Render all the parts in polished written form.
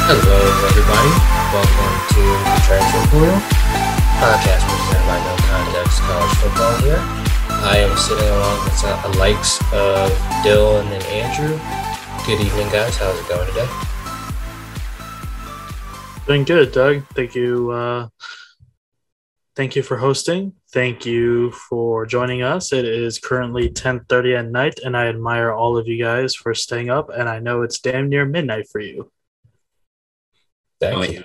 Hello, everybody. Welcome to the Transfer Portal podcast presented by No Context College Football here. I am sitting along with the likes of Dylan and Andrew. Good evening, guys. How's it going today? Doing good, Doug. Thank you. Thank you for hosting. Thank you for joining us. It is currently 10:30 at night, and I admire all of you guys for staying up, and I know it's damn near midnight for you. Thank you.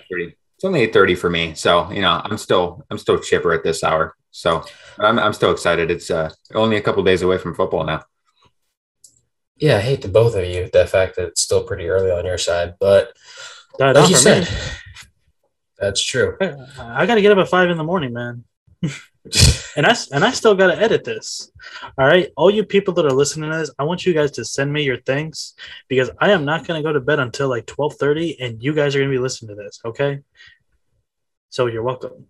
It's only 8:30 for me, so I'm still chipper at this hour. So I'm still excited. It's only a couple days away from football now. Yeah, I hate to both of you, the fact that it's still pretty early on your side, but Not like you for said, me. that's true. I got to get up at 5 in the morning, man. And I still got to edit this. All right, all you people that are listening to this, I want you guys to send me your things because I am not going to go to bed until like 12:30, and you guys are going to be listening to this, okay? So you're welcome.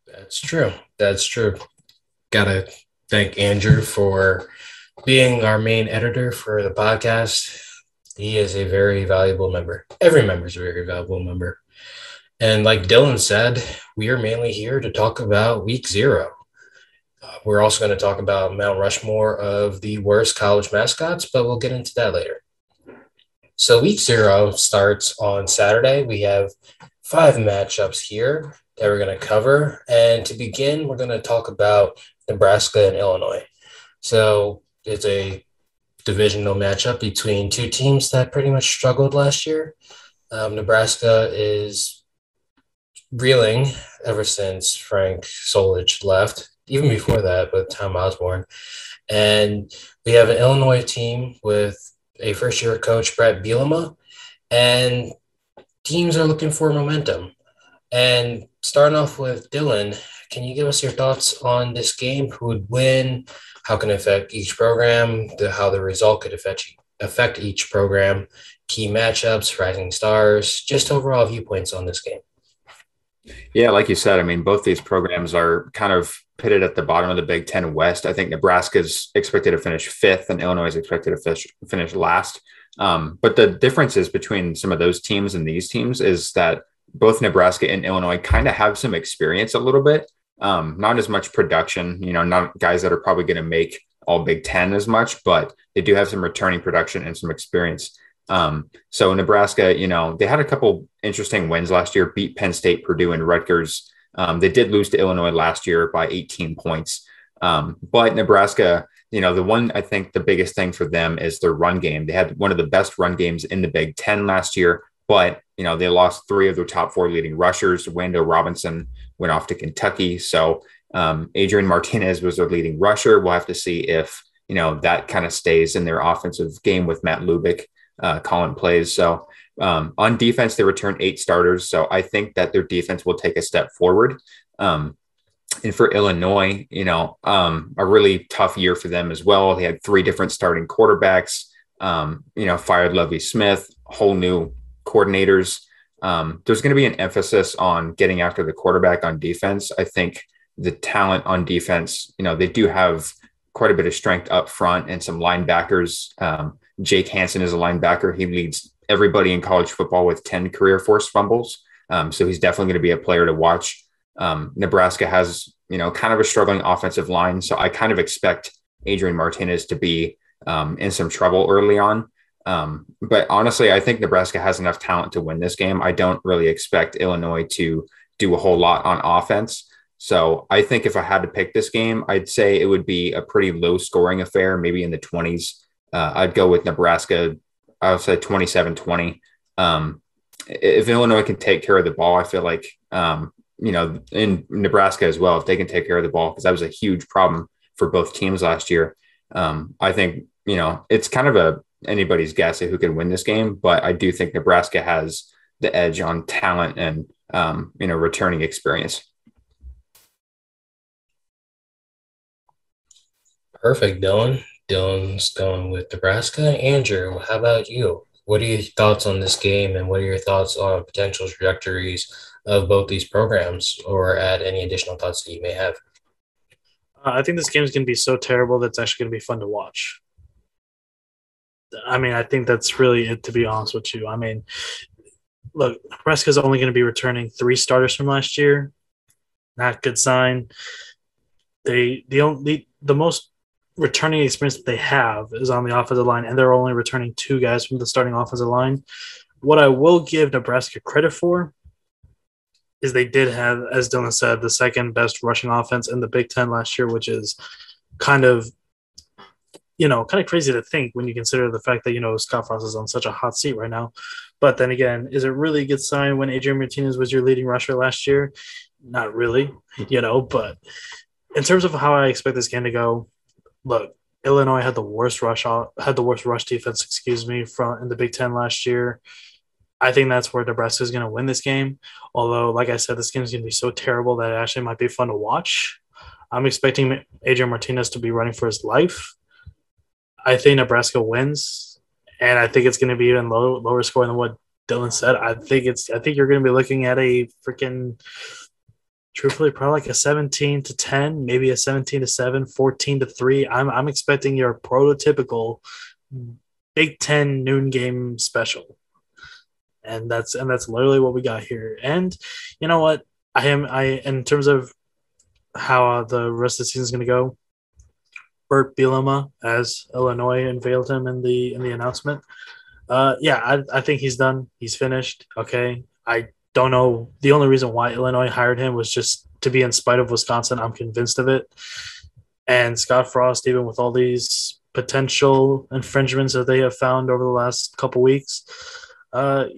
That's true. That's true. Gotta thank Andrew for being our main editor for the podcast. He is a very valuable member. Every member is a very valuable member. And like Dylan said, we are mainly here to talk about week 0. We're also going to talk about Mount Rushmore of the worst college mascots, but we'll get into that later. So week 0 starts on Saturday. We have 5 matchups here that we're going to cover. And to begin, we're going to talk about Nebraska and Illinois. So it's a divisional matchup between two teams that pretty much struggled last year. Nebraska is reeling ever since Frank Solich left, even before that with Tom Osborne. And we have an Illinois team with a first-year coach, Brett Bielema, and teams are looking for momentum. And starting off with Dylan, can you give us your thoughts on this game? Who would win? How can it affect each program? How the result could affect each program? Key matchups, rising stars, just overall viewpoints on this game. Yeah, like you said, I mean, both these programs are kind of pitted at the bottom of the Big Ten West. I think Nebraska's expected to finish 5th and Illinois is expected to finish last. But the differences between some of those teams and these teams is that both Nebraska and Illinois kind of have some experience a little bit. Not as much production, not guys that are probably going to make all Big Ten as much, but they do have some returning production and some experience. So Nebraska, they had a couple interesting wins last year, beat Penn State, Purdue, and Rutgers. They did lose to Illinois last year by 18 points. But Nebraska, I think the biggest thing for them is their run game. They had one of the best run games in the Big Ten last year, but, they lost 3 of their top 4 leading rushers. Wando Robinson went off to Kentucky. So Adrian Martinez was their leading rusher. We'll have to see if, that kind of stays in their offensive game with Matt Lubick calling plays. So on defense, they returned 8 starters. So I think that their defense will take a step forward. And for Illinois, a really tough year for them as well. They had 3 different starting quarterbacks, fired Lovie Smith, whole new coordinators. There's going to be an emphasis on getting after the quarterback on defense. I think the talent on defense, they do have quite a bit of strength up front and some linebackers. Jake Hansen is a linebacker. He leads everybody in college football with 10 career forced fumbles. So he's definitely going to be a player to watch. Nebraska has, kind of a struggling offensive line. So I kind of expect Adrian Martinez to be in some trouble early on. But honestly, I think Nebraska has enough talent to win this game. I don't really expect Illinois to do a whole lot on offense. So I think if I had to pick this game, I'd say it would be a pretty low scoring affair, maybe in the 20s. I'd go with Nebraska. I would say 27-20. If Illinois can take care of the ball, I feel like, in Nebraska as well, if they can take care of the ball, because that was a huge problem for both teams last year. I think, it's kind of anybody's guess at who can win this game, but I do think Nebraska has the edge on talent and, returning experience. Perfect, Dylan. Dylan's going with Nebraska. Andrew, how about you? What are your thoughts on this game, and what are your thoughts on potential trajectories of both these programs, or add any additional thoughts that you may have? I think this game is going to be so terrible that it's actually going to be fun to watch. I mean, I think that's really it, to be honest with you. I mean, look, Nebraska's only going to be returning 3 starters from last year. Not good sign. The most returning experience that they have is on the offensive line, and they're only returning 2 guys from the starting offensive line. What I will give Nebraska credit for is they did have, as Dylan said, the second best rushing offense in the Big Ten last year, which is kind of crazy to think when you consider the fact that, Scott Frost is on such a hot seat right now. But then again, is it really a good sign when Adrian Martinez was your leading rusher last year? Not really, but in terms of how I expect this game to go, look, Illinois had the worst rush defense, in the Big Ten last year. I think that's where Nebraska is going to win this game. Although, like I said, this game is going to be so terrible that it actually might be fun to watch. I'm expecting Adrian Martinez to be running for his life. I think Nebraska wins, and I think it's going to be even lower scoring than what Dylan said. I think you're going to be looking at a freaking, truthfully, probably like a 17-10, maybe a 17-7, 14-3. I'm expecting your prototypical Big Ten noon game special, and that's literally what we got here. And you know what? In terms of how the rest of the season is going to go, Bert Bielema, as Illinois unveiled him in the announcement. I think he's done. He's finished. Okay. I don't know. The only reason why Illinois hired him was just to be in spite of Wisconsin. I'm convinced of it. And Scott Frost, even with all these potential infringements that they have found over the last couple weeks, I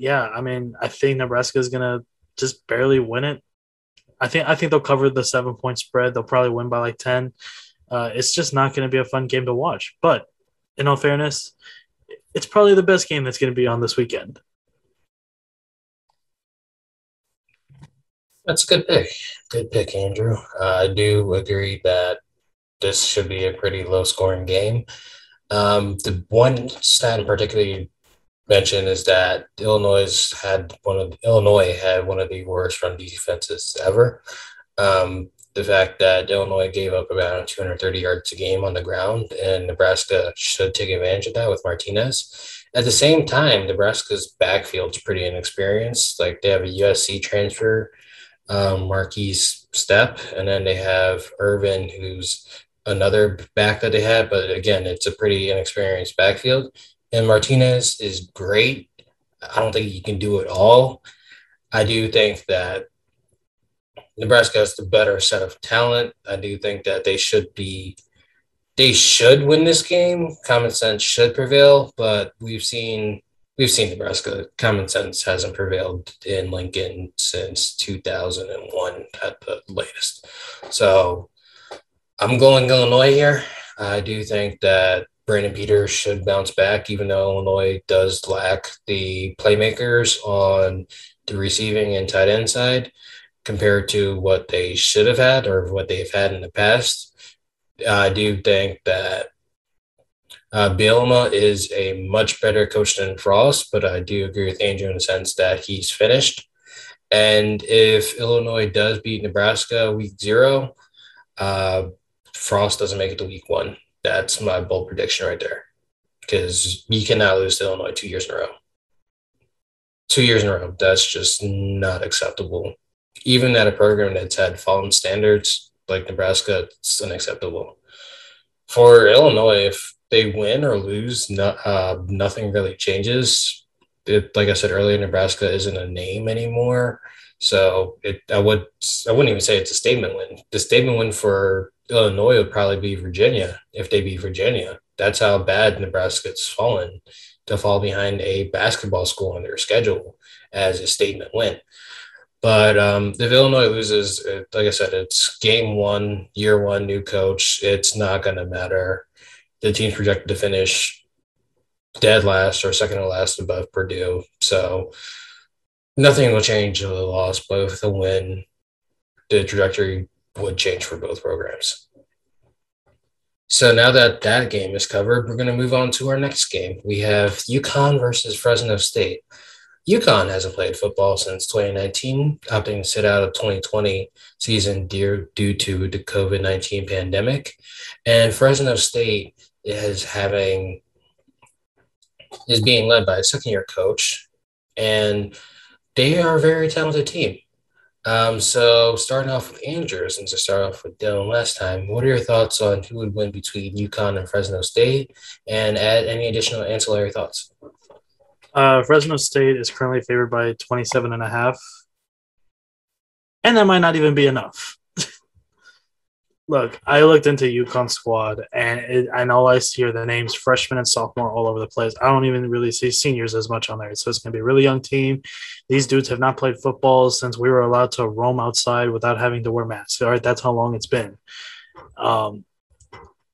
think Nebraska is going to just barely win it. I think they'll cover the 7-point spread. They'll probably win by like 10. It's just not going to be a fun game to watch. But in all fairness, it's probably the best game that's going to be on this weekend. That's a good pick. Good pick, Andrew. I do agree that this should be a pretty low-scoring game. The one stat in particular you mentioned is that Illinois had one of the worst run defenses ever. The fact that Illinois gave up about 230 yards a game on the ground, and Nebraska should take advantage of that with Martinez. At the same time, Nebraska's backfield's pretty inexperienced. Like, they have a USC transfer, Marquise Stepp, and then they have Irvin, who's another back that they had. But again, it's a pretty inexperienced backfield. And Martinez is great. I don't think he can do it all. I do think that Nebraska has the better set of talent. I do think that they should win this game. Common sense should prevail, but we've seen Nebraska. Common sense hasn't prevailed in Lincoln since 2001 at the latest. So I'm going Illinois here. I do think that Brandon Peters should bounce back, even though Illinois does lack the playmakers on the receiving and tight end side compared to what they should have had or what they've had in the past. I do think that Bielema is a much better coach than Frost, but I do agree with Andrew in the sense that he's finished. And if Illinois does beat Nebraska week 0, Frost doesn't make it to week 1. That's my bold prediction right there, because you cannot lose to Illinois 2 years in a row. 2 years in a row, that's just not acceptable. Even at a program that's had fallen standards like Nebraska, it's unacceptable. For Illinois, if they win or lose, nothing really changes. Like I said earlier, Nebraska isn't a name anymore. So I wouldn't even say it's a statement win. The statement win for Illinois would probably be Virginia if they beat Virginia. That's how bad Nebraska's fallen to fall behind a basketball school on their schedule as a statement win. But if Illinois loses, like I said, it's game 1, year 1, new coach. It's not going to matter. The team's projected to finish dead last or second to last above Purdue. So nothing will change with a loss, but with a win, the trajectory would change for both programs. So now that game is covered, we're going to move on to our next game. We have UConn versus Fresno State. UConn hasn't played football since 2019, opting to sit out of 2020 season due to the COVID-19 pandemic. And Fresno State is having is being led by a second-year coach, and they are a very talented team. So starting off with Andrew, since I started off with Dylan last time, what are your thoughts on who would win between UConn and Fresno State? And add any additional ancillary thoughts. Fresno State is currently favored by 27.5. And that might not even be enough. Look, I looked into UConn squad, and all I see are the names freshman and sophomore all over the place. I don't even really see seniors as much on there. So it's going to be a really young team. These dudes have not played football since we were allowed to roam outside without having to wear masks. All right, that's how long it's been.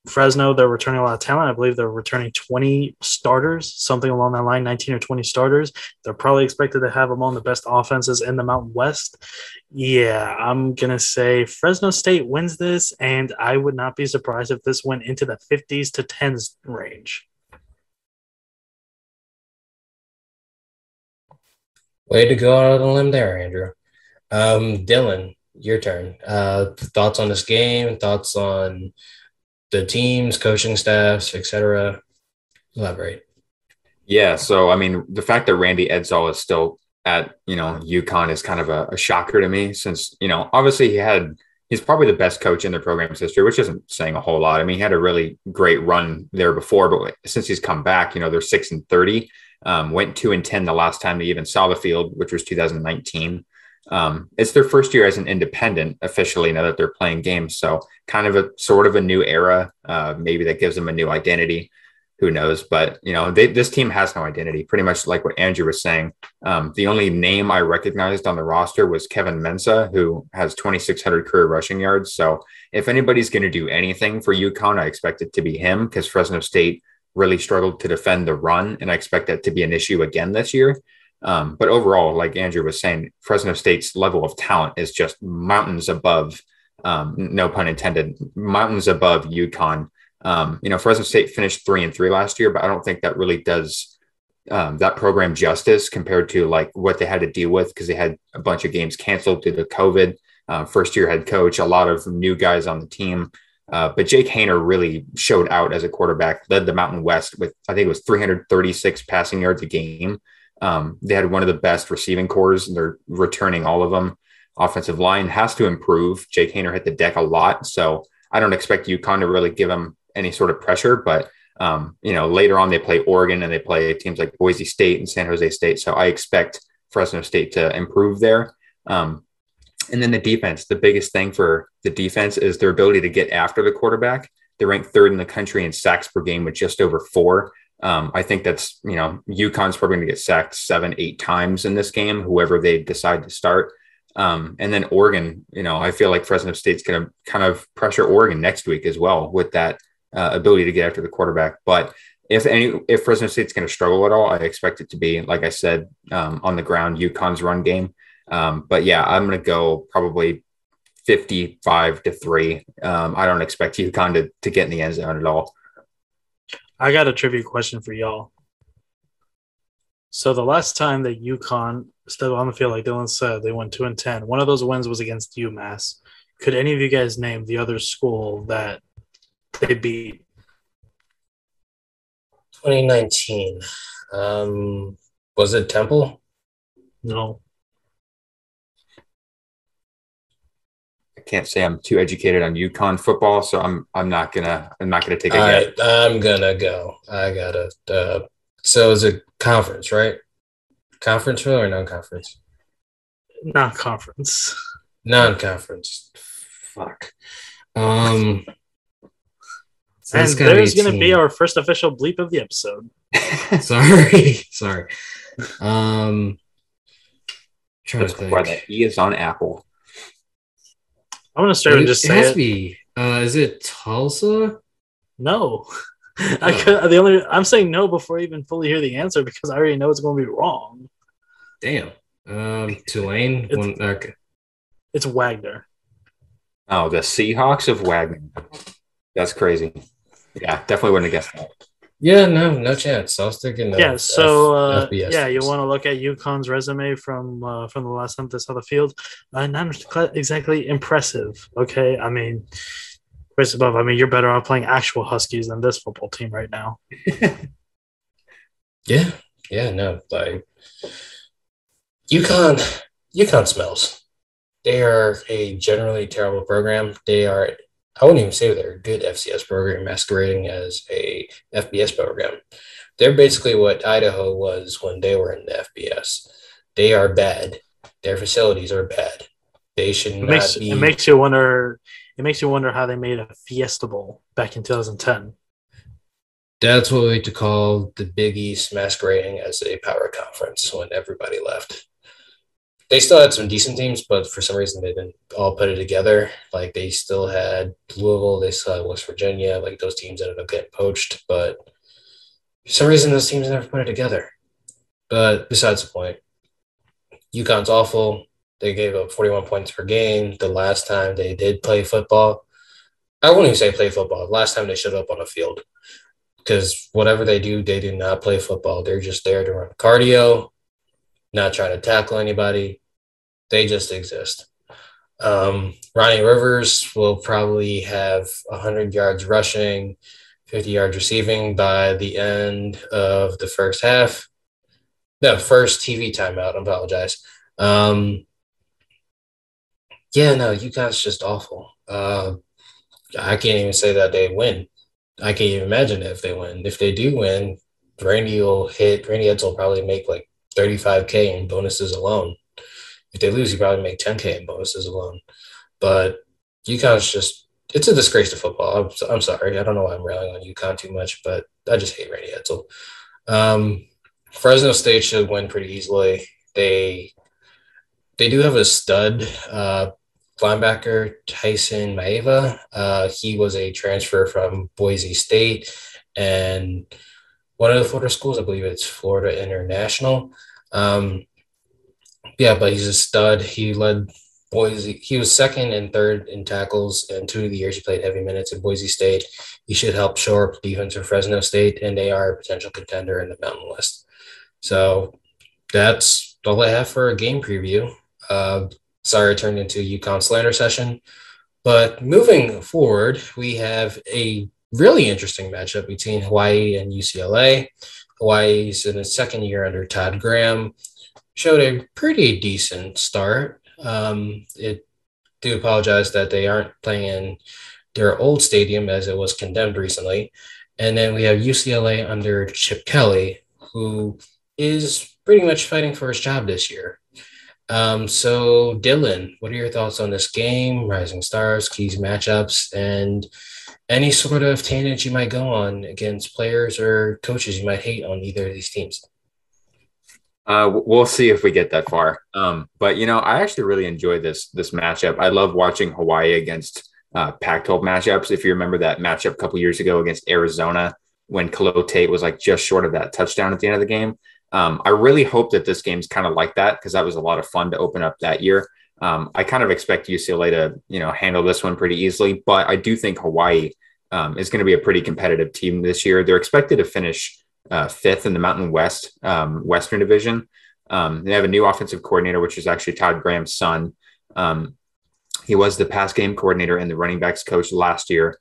Fresno, they're returning a lot of talent. I believe they're returning 20 starters, something along that line, 19 or 20 starters. They're probably expected to have among the best offenses in the Mountain West. Yeah, I'm going to say Fresno State wins this, and I would not be surprised if this went into the 50s to 10s range. Way to go out on a limb there, Andrew. Dylan, your turn. Thoughts on this game, thoughts on the teams, coaching staffs, etc. Elaborate. Yeah, so I mean, the fact that Randy Edsall is still at UConn is kind of a shocker to me, since obviously he's probably the best coach in the program's history, which isn't saying a whole lot. I mean, he had a really great run there before, but since he's come back, they're 6-30, went 2-10 the last time they even saw the field, which was 2019. It's their first year as an independent officially now that they're playing games. So kind of a sort of a new era. Maybe that gives them a new identity. Who knows? But, this team has no identity, pretty much like what Andrew was saying. The only name I recognized on the roster was Kevin Mensah, who has 2,600 career rushing yards. So if anybody's going to do anything for UConn, I expect it to be him, because Fresno State really struggled to defend the run. And I expect that to be an issue again this year. But overall, like Andrew was saying, Fresno State's level of talent is just mountains above, no pun intended, mountains above UConn. Fresno State finished 3-3 last year, but I don't think that really does that program justice compared to like what they had to deal with, because they had a bunch of games canceled due to COVID. First year head coach, a lot of new guys on the team. But Jake Haener really showed out as a quarterback, led the Mountain West with, I think it was 336 passing yards a game. They had one of the best receiving cores, and they're returning all of them. Offensive line has to improve. Jake Haener hit the deck a lot, so I don't expect UConn to really give him any sort of pressure. But later on they play Oregon and they play teams like Boise State and San Jose State, so I expect Fresno State to improve there. And then the defense, the biggest thing for the defense is their ability to get after the quarterback. They're ranked third in the country in sacks per game with just over 4. I think that's, UConn's probably going to get sacked 7-8 times in this game, whoever they decide to start. And then Oregon, I feel like Fresno State's going to kind of pressure Oregon next week as well with that ability to get after the quarterback. But if Fresno State's going to struggle at all, I expect it to be, like I said, on the ground, UConn's run game. But yeah, I'm going to go probably 55-3. I don't expect UConn to get in the end zone at all. I got a trivia question for y'all. So the last time that UConn stepped on the field, like Dylan said, they went 2-10. One of those wins was against UMass. Could any of you guys name the other school that they beat? 2019. Was it Temple? No. I can't say I'm too educated on UConn football, so I'm not gonna take a guess. I'm gonna go. I gotta. So it's a conference, right? Conference or non-conference? Non-conference. Non-conference. Fuck. So and there's going to be our first official bleep of the episode. Sorry. Trying to think. Why that E is on Apple. I'm going to start and just say it. Has to be. Is it Tulsa? No. I'm saying no before I even fully hear the answer, because I already know it's going to be wrong. Damn. Tulane. It's Wagner. Oh, the Seahawks of Wagner. That's crazy. Yeah, definitely wouldn't have guessed that. Yeah, no chance. I was thinking. Yeah, so FBS you want to look at UConn's resume from the last time they saw the field. Not exactly impressive. Okay, I mean, first above, you're better off playing actual Huskies than this football team right now. Yeah, yeah, no, like UConn, UConn smells. They are a generally terrible program. They are, I wouldn't even say they're a good FCS program masquerading as a FBS program. They're basically what Idaho was when they were in the FBS. They are bad. Their facilities are bad. They should It not makes it be. makes you wonder. It makes you wonder how they made a Fiesta Bowl back in 2010. That's what we like to call the Big East masquerading as a power conference when everybody left. They still had some decent teams, but for some reason they didn't all put it together. Like they still had Louisville, they still had West Virginia. Like those teams ended up getting poached, but for some reason those teams never put it together. But besides the point, UConn's awful. They gave up 41 points per game the last time they did play football. I wouldn't even say play football. Last time they showed up on a field, because whatever they do not play football. They're just there to run cardio, not trying to tackle anybody. They just exist. Ronnie Rivers will probably have 100 yards rushing, 50 yards receiving by the end of the first half. No, first TV timeout. I apologize. Yeah, no, you guys just awful. I can't even say that they win. I can't even imagine if they win. If they do win, Randy Edsel will probably make like 35K in bonuses alone. If they lose, you probably make 10K in bonuses alone. But UConn's just, it's a disgrace to football. I'm sorry. I don't know why I'm railing on UConn too much, but I just hate Randy Edsel. Fresno State should win pretty easily. They do have a stud linebacker, Tyson Maeva. He was a transfer from Boise State and one of the Florida schools. I believe it's Florida International. Yeah, but he's a stud. He led Boise. He was second and third in tackles, and 2 of the years he played heavy minutes at Boise State. He should help shore up defense for Fresno State, and they are a potential contender in the Mountain West. So that's all I have for a game preview. Sorry, it turned into a UConn slander session. But moving forward, we have a really interesting matchup between Hawaii and UCLA. Hawaii's in its second year under Todd Graham. Showed a pretty decent start. It do apologize that they aren't playing in their old stadium as it was condemned recently. And then we have UCLA under Chip Kelly, who is pretty much fighting for his job this year. So Dylan, what are your thoughts on this game, rising stars, keys, matchups, and any sort of tangent you might go on against players or coaches you might hate on either of these teams? We'll see if we get that far. But I actually really enjoy this matchup. I love watching Hawaii against Pac-12 matchups. If you remember that matchup a couple years ago against Arizona, when Khalil Tate was like just short of that touchdown at the end of the game. I really hope that this game's kind of like that, because that was a lot of fun to open up that year. I kind of expect UCLA to handle this one pretty easily, but I do think Hawaii is going to be a pretty competitive team this year. They're expected to finish fifth in the Mountain West Western Division. They have a new offensive coordinator, which is actually Todd Graham's son. He was the pass game coordinator and the running backs coach last year.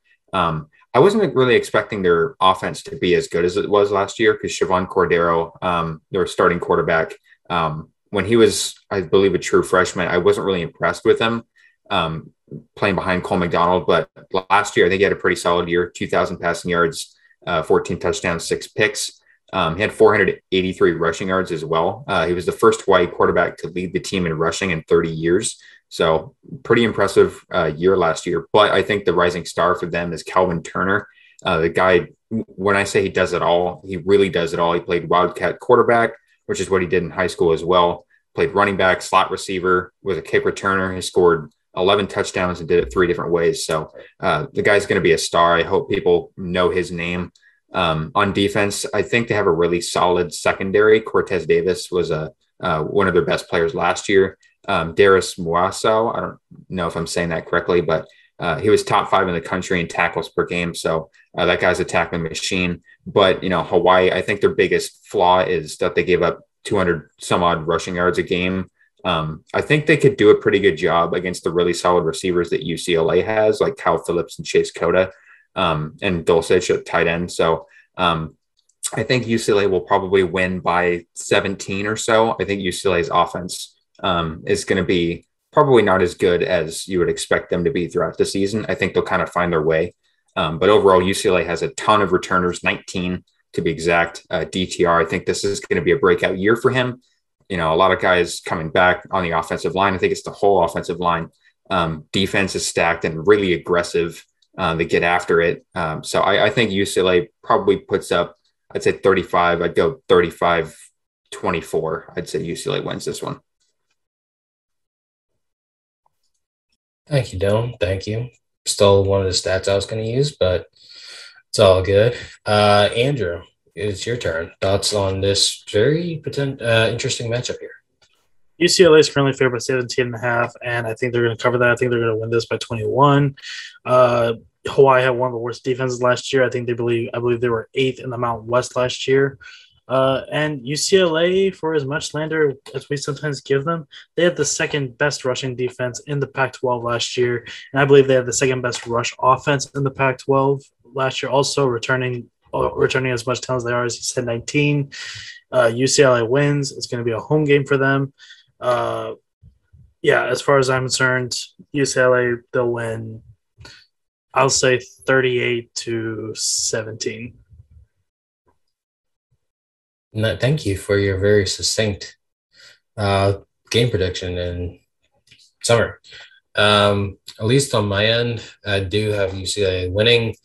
I wasn't really expecting their offense to be as good as it was last year, because Siobhan Cordero, their starting quarterback, when he was, I believe, a true freshman, I wasn't really impressed with him playing behind Cole McDonald. But last year, I think he had a pretty solid year, 2,000 passing yards, 14 touchdowns, 6 picks. He had 483 rushing yards as well. He was the first Hawaii quarterback to lead the team in rushing in 30 years. So pretty impressive year last year. But I think the rising star for them is Calvin Turner. The guy, when I say he does it all, he really does it all. He played Wildcat quarterback, which is what he did in high school as well. Played running back, slot receiver, was a kick returner. He scored 11 touchdowns and did it 3 different ways. So the guy's going to be a star. I hope people know his name. On defense, I think they have a really solid secondary. Cortez Davis was one of their best players last year. Darius Muaso, I don't know if I'm saying that correctly, but he was top 5 in the country in tackles per game. So that guy's a tackling machine. But, Hawaii, I think their biggest flaw is that they gave up 200 some odd rushing yards a game. I think they could do a pretty good job against the really solid receivers that UCLA has, like Kyle Phillips and Chase Cota, and Dulcich at tight end. So I think UCLA will probably win by 17 or so. I think UCLA's offense is going to be probably not as good as you would expect them to be throughout the season. I think they'll kind of find their way. But overall, UCLA has a ton of returners, 19 to be exact. DTR, I think this is going to be a breakout year for him. A lot of guys coming back on the offensive line. I think it's the whole offensive line. Defense is stacked and really aggressive. They get after it. So I think UCLA probably puts up, I'd say 35. I'd go 35-24. I'd say UCLA wins this one. Thank you, Dylan. Thank you. Stole one of the stats I was going to use, but it's all good. Andrew, it's your turn. Thoughts on this very interesting matchup here? UCLA is currently favored by 17.5, and I think they're going to cover that. I think they're going to win this by 21. Hawaii had one of the worst defenses last year. I believe they were 8th in the Mountain West last year. And UCLA, for as much slander as we sometimes give them, they had the second best rushing defense in the Pac-12 last year. And I believe they had the second best rush offense in the Pac-12 last year, also returning as much talent as they are, as you said, 19. UCLA wins. It's going to be a home game for them. As far as I'm concerned, UCLA, they'll win. I'll say 38-17. No, thank you for your very succinct game prediction in summer. At least on my end, I do have UCLA winning.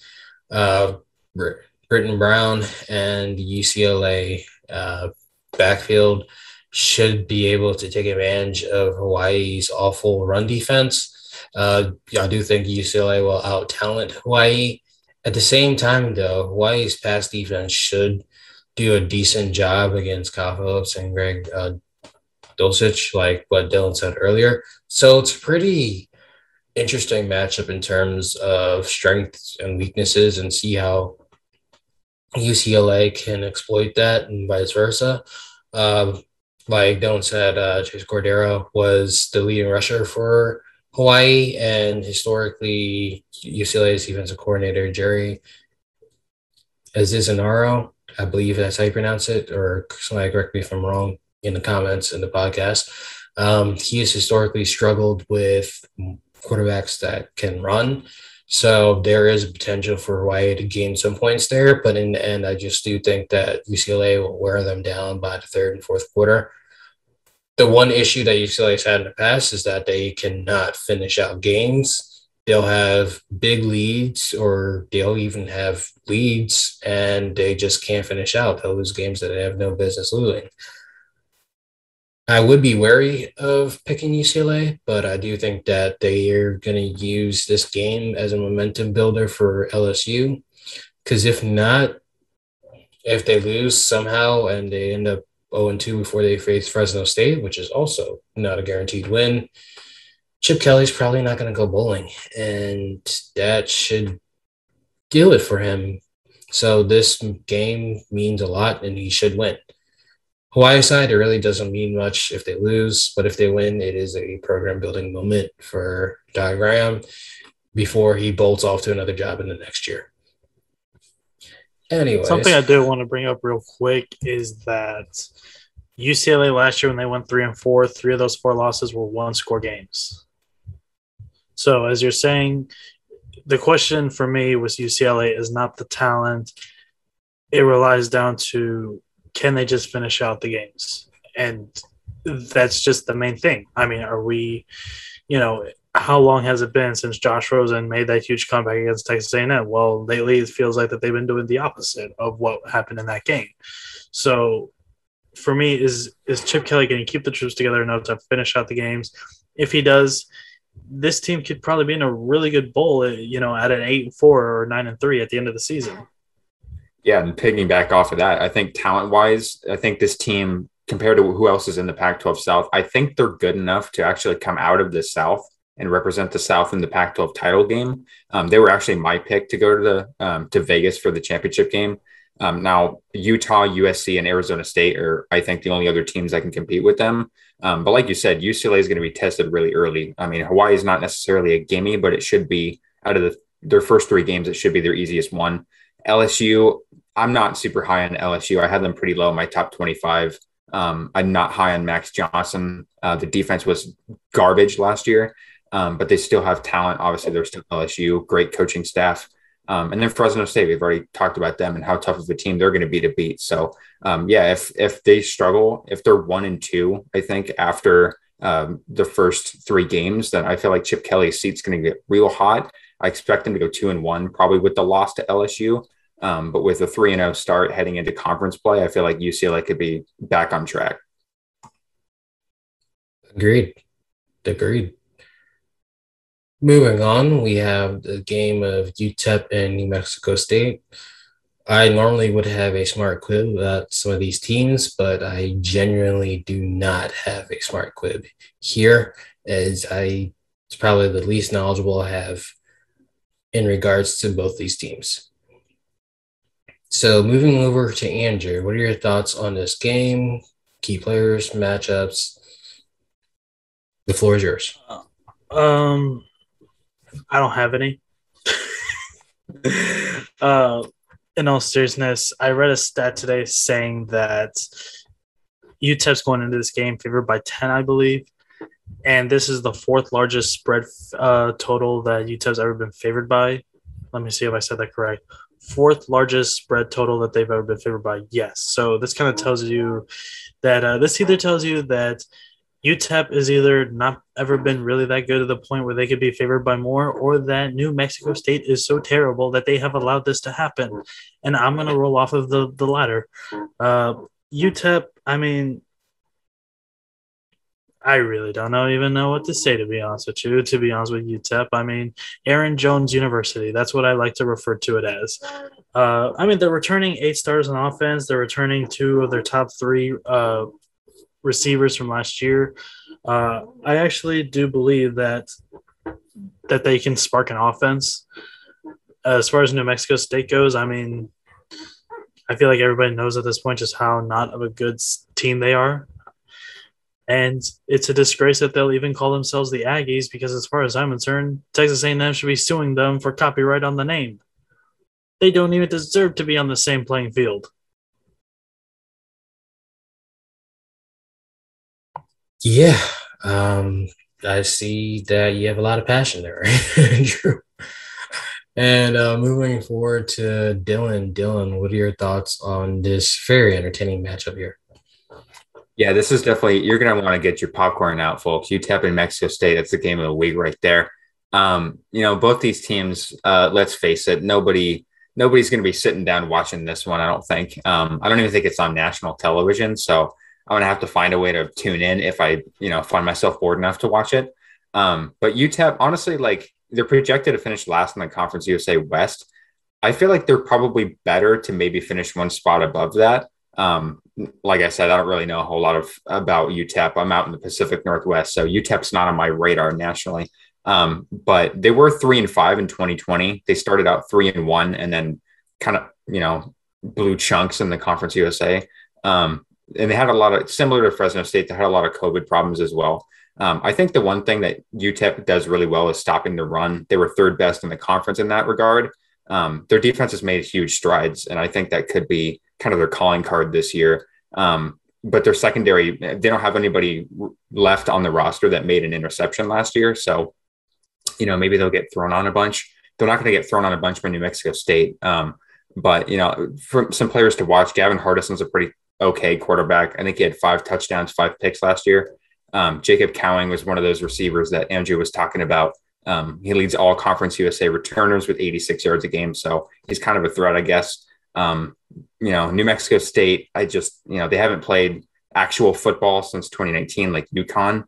Britton Brown and UCLA backfield should be able to take advantage of Hawaii's awful run defense. I do think UCLA will out-talent Hawaii. At the same time, though, Hawaii's pass defense should do a decent job against Kyle Phillips and Greg Dulcich, like what Dylan said earlier. So it's a pretty interesting matchup in terms of strengths and weaknesses, and see how UCLA can exploit that and vice versa. Like Dylan said, Chase Cordero was the leading rusher for Hawaii, and historically, UCLA's defensive coordinator, Jerry Azizanaro, I believe that's how you pronounce it, or somebody correct me if I'm wrong in the comments in the podcast. He has historically struggled with quarterbacks that can run. So there is a potential for Hawaii to gain some points there. But in the end, I just do think that UCLA will wear them down by the third and fourth quarter. The one issue that UCLA has had in the past is that they cannot finish out games. They'll have big leads, or they'll even have leads, and they just can't finish out. They'll lose games that they have no business losing. I would be wary of picking UCLA, but I do think that they are going to use this game as a momentum builder for LSU. Because if they lose somehow and they end up 0-2 before they face Fresno State, which is also not a guaranteed win, Chip Kelly's probably not going to go bowling, and that should do it for him. So this game means a lot, and he should win. Hawaii side, it really doesn't mean much if they lose, but if they win, it is a program-building moment for Diagram before he bolts off to another job in the next year. Anyways. Something I do want to bring up real quick is that UCLA last year, when they went 3-4, 3 of those 4 losses were one-score games. So as you're saying, the question for me with UCLA is not the talent. It relies down to, can they just finish out the games? And that's just the main thing. I mean, are we, how long has it been since Josh Rosen made that huge comeback against Texas A&M? Well, lately it feels like that they've been doing the opposite of what happened in that game. So for me, is Chip Kelly going to keep the troops together enough to finish out the games? If he does, this team could probably be in a really good bowl, at an 8-4 or 9-3 at the end of the season. Yeah, and piggyback off of that, I think talent-wise, I think this team, compared to who else is in the Pac-12 South, I think they're good enough to actually come out of the South and represent the South in the Pac-12 title game. They were actually my pick to go to Vegas for the championship game. Now, Utah, USC, and Arizona State are, I think, the only other teams that can compete with them. But like you said, UCLA is going to be tested really early. I mean, Hawaii is not necessarily a gimme, but it should be out of their first 3 games, it should be their easiest one. LSU, I'm not super high on LSU. I had them pretty low in my top 25. I'm not high on Max Johnson. The defense was garbage last year, but they still have talent. Obviously, they're still LSU, great coaching staff. And then Fresno State, we've already talked about them and how tough of a team they're going to be to beat. So, if they struggle, if they're 1-2, I think after the first 3 games, then I feel like Chip Kelly's seat's going to get real hot. I expect them to go 2-1, probably with the loss to LSU. But with a 3-0 start heading into conference play, I feel like UCLA could be back on track. Agreed. Moving on, we have the game of UTEP and New Mexico State. I normally would have a smart quib about some of these teams, but I genuinely do not have a smart quib here, as it's probably the least knowledgeable I have in regards to both these teams. So moving over to Andrew, what are your thoughts on this game? Key players, matchups? The floor is yours. I don't have any. In all seriousness, I read a stat today saying that UTEP's going into this game favored by 10, I believe. And this is the 4th largest spread total that UTEP's ever been favored by. Let me see if I said that correct. 4th largest spread total that they've ever been favored by. Yes. So this kind of tells you that this either tells you that UTEP is either not ever been really that good to the point where they could be favored by more, or that New Mexico State is so terrible that they have allowed this to happen. And I'm going to roll off of the latter. UTEP, I mean, I really don't even know what to say, to be honest with you. To be honest with UTEP, I mean, Aaron Jones University. That's what I like to refer to it as. I mean, they're returning 8 stars on offense. They're returning 2 of their top 3 receivers from last year. I actually do believe that they can spark an offense. As far as New Mexico State goes, I mean, I feel like everybody knows at this point just how not of a good team they are. And it's a disgrace that they'll even call themselves the Aggies, because as far as I'm concerned, Texas A&M should be suing them for copyright on the name. They don't even deserve to be on the same playing field. Yeah, I see that you have a lot of passion there, right, Andrew? And moving forward to Dylan. Dylan, what are your thoughts on this very entertaining matchup here? Yeah, this is definitely, you're going to want to get your popcorn out, folks. UTEP and Mexico State, that's the game of the week right there. Both these teams, let's face it, nobody's going to be sitting down watching this one, I don't think. I don't even think it's on national television, so I'm going to have to find a way to tune in if I, find myself bored enough to watch it. But UTEP, honestly, like, they're projected to finish last in the Conference USA West. I feel like they're probably better to maybe finish one spot above that. Like I said, I don't really know a whole lot about UTEP. I'm out in the Pacific Northwest, so UTEP's not on my radar nationally. But they were 3-5 in 2020. They started out 3-1 and then kind of, blew chunks in the Conference USA. And they had a lot of, similar to Fresno State, they had a lot of COVID problems as well. I think the one thing that UTEP does really well is stopping the run. They were 3rd best in the conference in that regard. Their defense has made huge strides, and I think that could be kind of their calling card this year. But their secondary, they don't have anybody left on the roster that made an interception last year. So, maybe they'll get thrown on a bunch. They're not going to get thrown on a bunch by New Mexico State. But, for some players to watch, Gavin Hardison's a pretty okay quarterback. I think he had 5 touchdowns, 5 picks last year. Jacob Cowing was one of those receivers that Andrew was talking about. He leads all Conference USA returners with 86 yards a game. So he's kind of a threat, I guess. New Mexico State, they haven't played actual football since 2019, like UConn.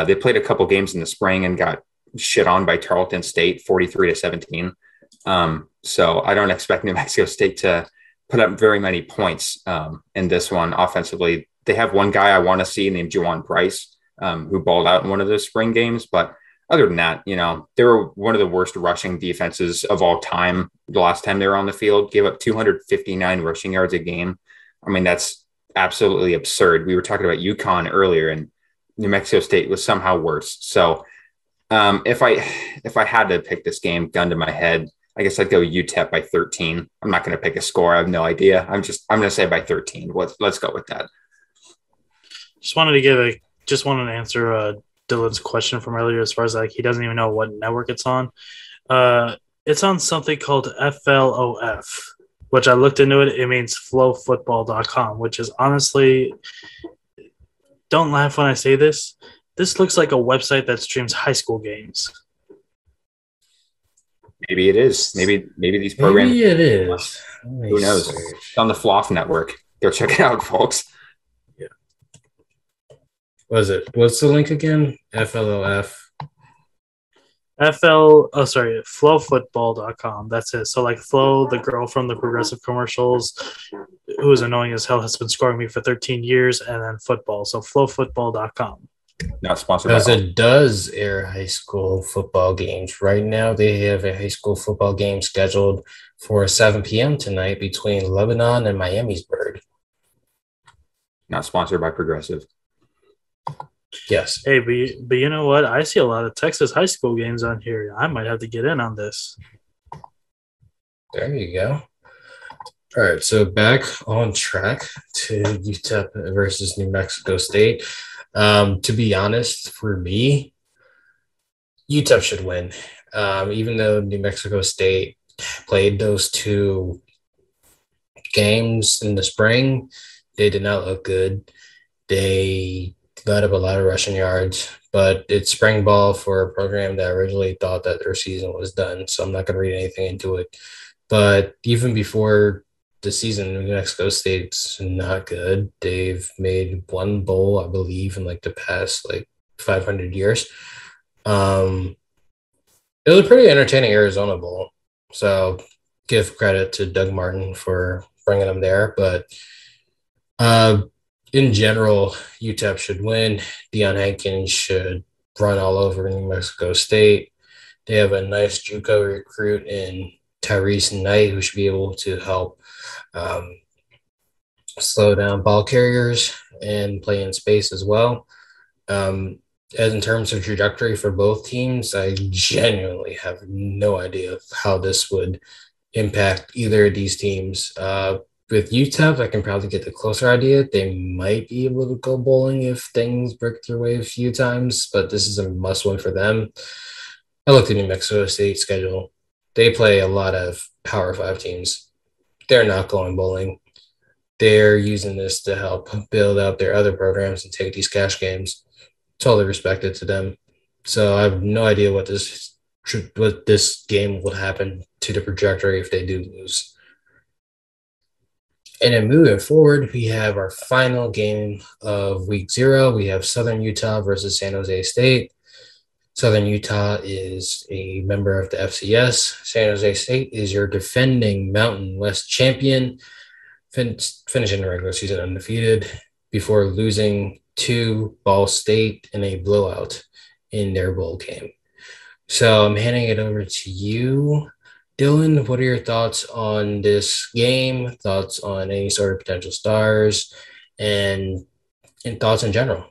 They played a couple games in the spring and got shit on by Tarleton State, 43-17. So I don't expect New Mexico State to put up very many points in this one offensively. They have one guy I want to see named Juwan Price, who balled out in one of those spring games. But other than that, they were one of the worst rushing defenses of all time. The last time they were on the field, gave up 259 rushing yards a game. I mean, that's absolutely absurd. We were talking about UConn earlier, and New Mexico State was somehow worse. So if I had to pick this game, gun to my head, I guess I'd go UTEP by 13. I'm not going to pick a score. I have no idea. I'm going to say by 13. Let's go with that. Just wanted to answer Dylan's question from earlier as far as like he doesn't even know what network it's on. It's on something called FLOF, which I looked into it. It means flowfootball.com, which is honestly, don't laugh when I say this. This looks like a website that streams high school games. Maybe it is. Maybe these programs. Maybe it is. Who knows? It's on the FLOF network. Go check it out, folks. Yeah. What's the link again? FLOF. flowfootball.com. That's it. So like Flo, the girl from the Progressive commercials, who is annoying as hell, has been scoring me for 13 years, and then football. So flowfootball.com. Not sponsored because it does air high school football games. Right now, they have a high school football game scheduled for 7 p.m. tonight between Lebanon and Miamisburg. Not sponsored by Progressive. Yes. Hey, but you know what? I see a lot of Texas high school games on here. I might have to get in on this. There you go. All right, so back on track to UTEP versus New Mexico State. To be honest, for me, UTEP should win. Even though New Mexico State played those two games in the spring, they did not look good. They let up a lot of rushing yards, but it's spring ball for a program that originally thought that their season was done, so I'm not going to read anything into it. But even before the season, New Mexico State's not good. They've made one bowl, I believe, in like the past 500 years. It was a pretty entertaining Arizona Bowl, so give credit to Doug Martin for bringing them there. But in general, UTEP should win. Deion Hankins should run all over New Mexico State. They have a nice JUCO recruit in Tyrese Knight, who should be able to help slow down ball carriers and play in space as well. As in terms of trajectory for both teams, I genuinely have no idea how this would impact either of these teams. With UTEP, I can probably get the closer idea. They might be able to go bowling if things break their way a few times, but this is a must-win for them. I looked at New Mexico State's schedule. They play a lot of Power 5 teams. They're not going bowling. They're using this to help build out their other programs and take these cash games. Totally respect it to them. So I have no idea what this game will happen to the trajectory if they do lose. And then moving forward, we have our final game of week 0. We have Southern Utah versus San Jose State. Southern Utah is a member of the FCS. San Jose State is your defending Mountain West champion, finishing the regular season undefeated before losing to Ball State in a blowout in their bowl game. So I'm handing it over to you, Dylan. What are your thoughts on this game? Thoughts on any sort of potential stars and thoughts in general?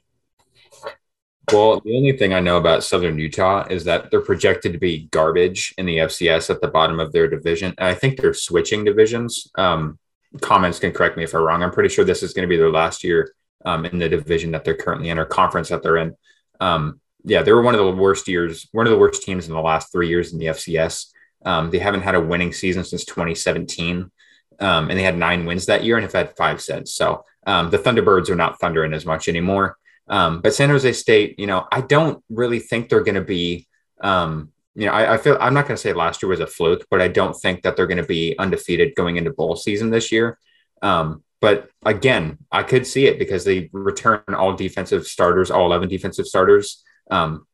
Well, the only thing I know about Southern Utah is that they're projected to be garbage in the FCS at the bottom of their division. And I think they're switching divisions. Comments can correct me if I'm wrong. I'm pretty sure this is going to be their last year in the division that they're currently in, or conference that they're in. They were one of the worst teams in the last 3 years in the FCS. They haven't had a winning season since 2017. And they had 9 wins that year and have had 5 since. So the Thunderbirds are not thundering as much anymore. But San Jose State, I don't really think they're going to be, I feel, I'm not going to say last year was a fluke, but I don't think that they're going to be undefeated going into bowl season this year. But again, I could see it because they return all defensive starters, all 11 defensive starters.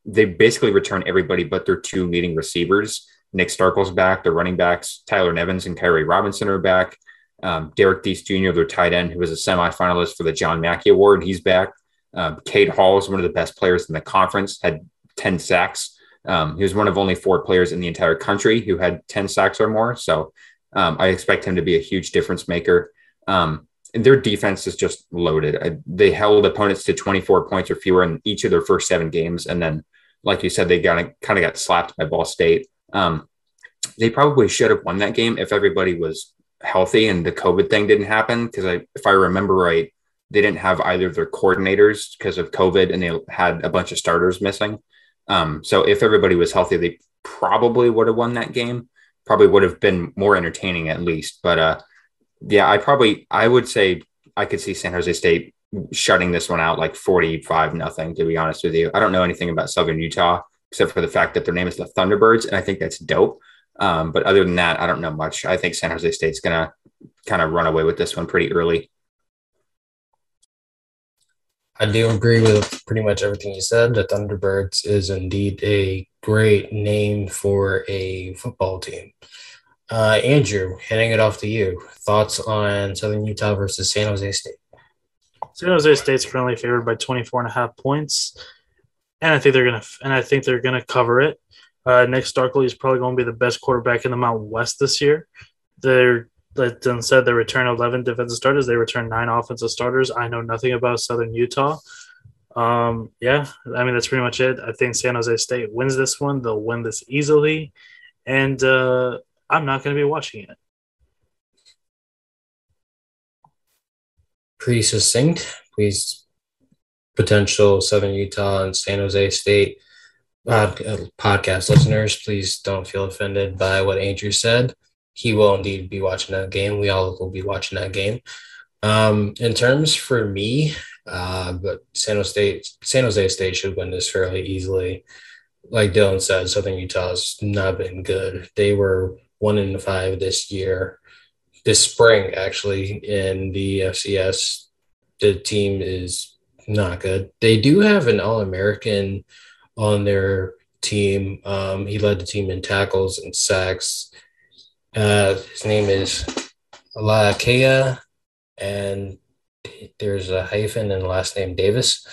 They basically return everybody but their 2 leading receivers. Nick Starkel's back, their running backs, Tyler Nevins and Kyrie Robinson are back. Derek Deese Jr., their tight end, who was a semifinalist for the John Mackey Award, he's back. Cade Hall is one of the best players in the conference, had 10 sacks. He was one of only 4 players in the entire country who had 10 sacks or more. So I expect him to be a huge difference maker. And their defense is just loaded. They held opponents to 24 points or fewer in each of their first 7 games. And then, like you said, they kind of got slapped by Ball State. they probably should have won that game if everybody was healthy and the COVID thing didn't happen. Because if I remember right, they didn't have either of their coordinators because of COVID, and they had a bunch of starters missing. So if everybody was healthy, they probably would have won that game. Probably would have been more entertaining at least. But yeah, I would say I could see San Jose State shutting this one out like 45-0, to be honest with you. I don't know anything about Southern Utah except for the fact that their name is the Thunderbirds, and I think that's dope. But other than that, I don't know much. I think San Jose State's going to kind of run away with this one pretty early. I do agree with pretty much everything you said. The Thunderbirds is indeed a great name for a football team. Andrew, handing it off to you. Thoughts on Southern Utah versus San Jose State? San Jose State's currently favored by 24.5 points, and I think they're gonna cover it. Nick Starkley is probably going to be the best quarterback in the Mountain West this year. Like Dylan said, they return 11 defensive starters. They return 9 offensive starters. I know nothing about Southern Utah. Yeah, I mean, that's pretty much it. I think San Jose State wins this one. They'll win this easily, and I'm not going to be watching it. Pretty succinct. Please, potential Southern Utah and San Jose State podcast listeners, please don't feel offended by what Andrew said. He will indeed be watching that game. We all will be watching that game. In terms for me, but San Jose State should win this fairly easily. Like Dylan said, Southern Utah has not been good. They were 1-5 this spring, actually, in the FCS. The team is not good. They do have an All-American on their team. He led the team in tackles and sacks. His name is Alakea, and there's a hyphen in the last name Davis.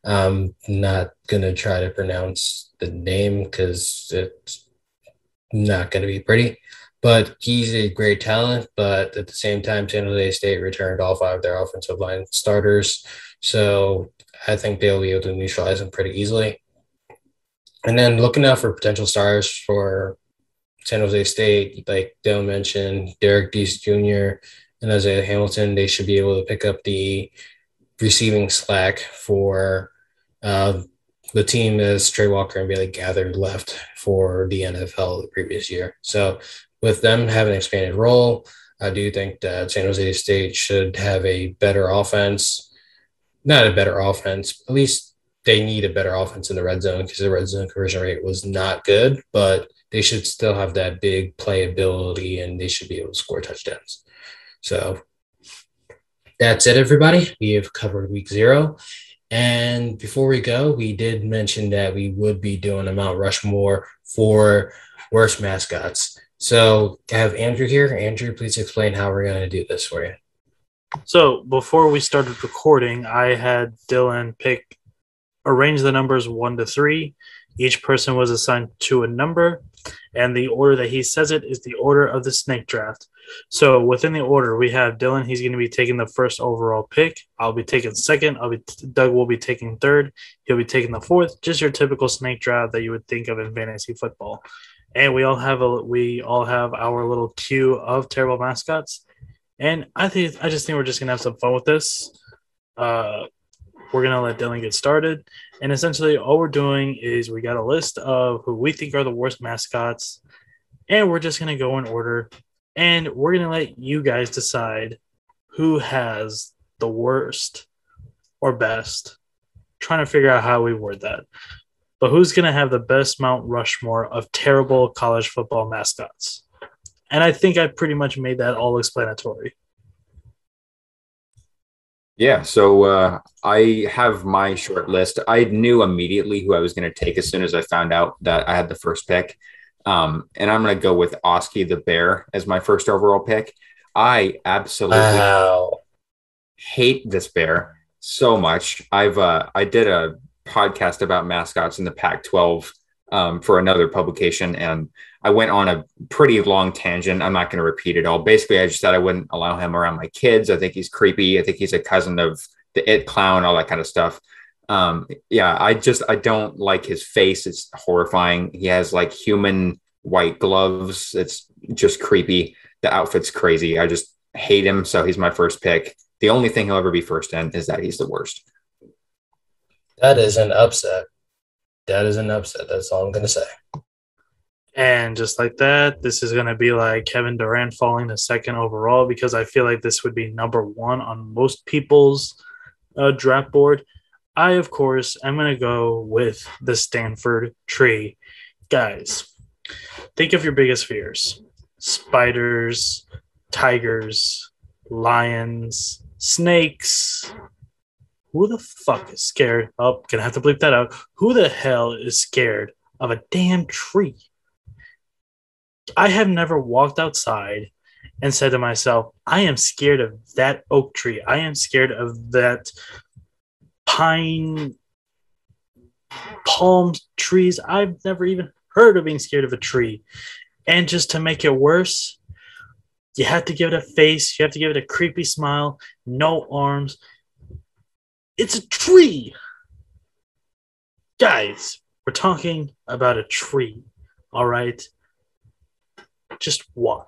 I'm not going to try to pronounce the name because it's not going to be pretty. But he's a great talent. But at the same time, San Jose State returned all 5 of their offensive line starters. So I think they'll be able to neutralize them pretty easily. And then looking out for potential stars for San Jose State, like Dale mentioned, Derek Deese Jr. and Isaiah Hamilton, they should be able to pick up the receiving slack for the team as Trey Walker and Bailey Gathered left for the NFL the previous year. So with them having an expanded role, I do think that San Jose State should have a better offense. Not a better offense, at least they need a better offense in the red zone because the red zone conversion rate was not good, but they should still have that big playability and they should be able to score touchdowns. So that's it, everybody. We have covered week 0. And before we go, we did mention that we would be doing a Mount Rushmore for worst mascots. So I have Andrew here. Andrew, please explain how we're going to do this for you. So before we started recording, I had Dylan arrange the numbers 1 to 3. Each person was assigned to a number, and the order that he says it is the order of the snake draft. So within the order, we have Dylan. He's going to be taking the first overall pick. I'll be taking second. Doug will be taking third. He'll be taking the fourth. Just your typical snake draft that you would think of in fantasy football. And we all have our little queue of terrible mascots. And I just think we're just going to have some fun with this. We're going to let Dylan get started. And essentially all we're doing is we got a list of who we think are the worst mascots, and we're just going to go in order. And we're going to let you guys decide who has the worst or best. Trying to figure out how we word that. But who's going to have the best Mount Rushmore of terrible college football mascots? And I think I pretty much made that all explanatory. Yeah, so I have my short list. I knew immediately who I was going to take as soon as I found out that I had the first pick. And I'm going to go with Oski the Bear as my first overall pick. I absolutely hate this bear so much. I did a podcast about mascots in the Pac-12 for another publication, and I went on a pretty long tangent. I'm not going to repeat it all. Basically, I just said I wouldn't allow him around my kids. I think he's creepy. I think he's a cousin of the It Clown, all that kind of stuff. I don't like his face. It's horrifying. He has like human white gloves. It's just creepy. The outfit's crazy. I just hate him. So he's my first pick. The only thing he'll ever be first in is that he's the worst. That is an upset. That is an upset. That's all I'm going to say. And just like that, this is going to be like Kevin Durant falling to second overall, because I feel like this would be number one on most people's draft board. I, of course, am going to go with the Stanford tree. Guys, think of your biggest fears: spiders, tigers, lions, snakes. Who the fuck is scared? Oh, gonna have to bleep that out. Who the hell is scared of a damn tree? I have never walked outside and said to myself, I am scared of that oak tree. I am scared of that pine, palm trees. I've never even heard of being scared of a tree. And just to make it worse, you have to give it a face. You have to give it a creepy smile. No arms. It's a tree. Guys, we're talking about a tree. All right? Just why?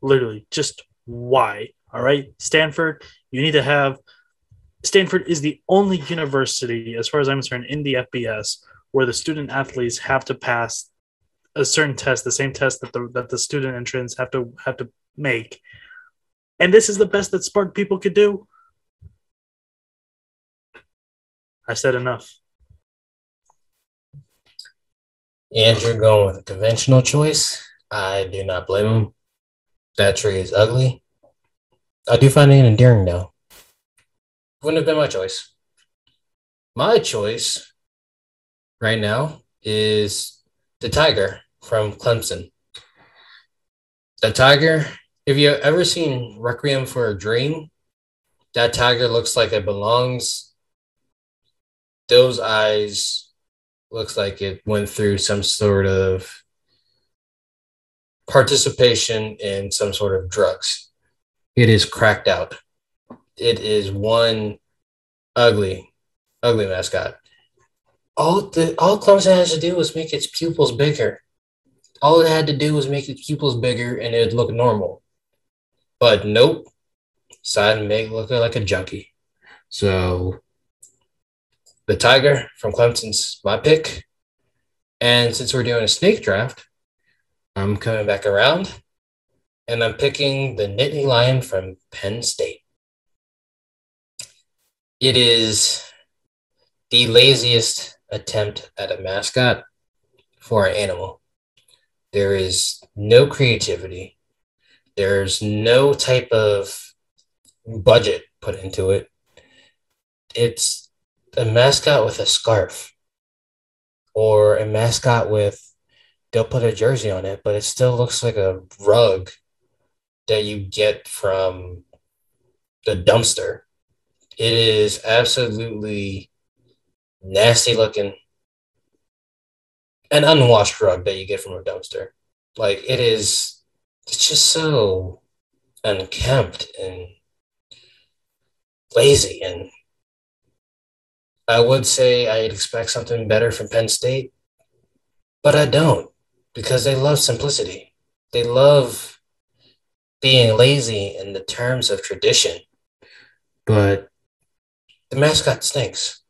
Literally, just why? All right? Stanford, you need to have... Stanford is the only university, as far as I'm concerned, in the FBS where the student athletes have to pass a certain test, the same test that the student entrants have to make. And this is the best that smart people could do. I said enough. Andrew going with a conventional choice. I do not blame him. That tree is ugly. I do find it endearing, though. Wouldn't have been my choice. My choice right now is the tiger from Clemson. The tiger, if you've ever seen Requiem for a Dream, that tiger looks like it belongs. Those eyes looks like it went through some sort of participation in some sort of drugs. It is cracked out. It is one ugly mascot. All Clemson has to do was make its pupils bigger. All it had to do was make its pupils bigger and it would look normal. But nope. Decided to make it look like a junkie. So the tiger from Clemson's my pick. And since we're doing a snake draft, I'm coming back around and I'm picking the Nittany Lion from Penn State. It is the laziest attempt at a mascot for an animal. There is no creativity. There's no type of budget put into it. It's a mascot with a scarf or a mascot with, they'll put a jersey on it, but it still looks like a rug that you get from the dumpster. It is absolutely nasty looking, an unwashed rug that you get from a dumpster. Like it's just so unkempt and lazy. And I would say I'd expect something better from Penn State, but I don't, because they love simplicity. They love being lazy in the terms of tradition, but the mascot stinks.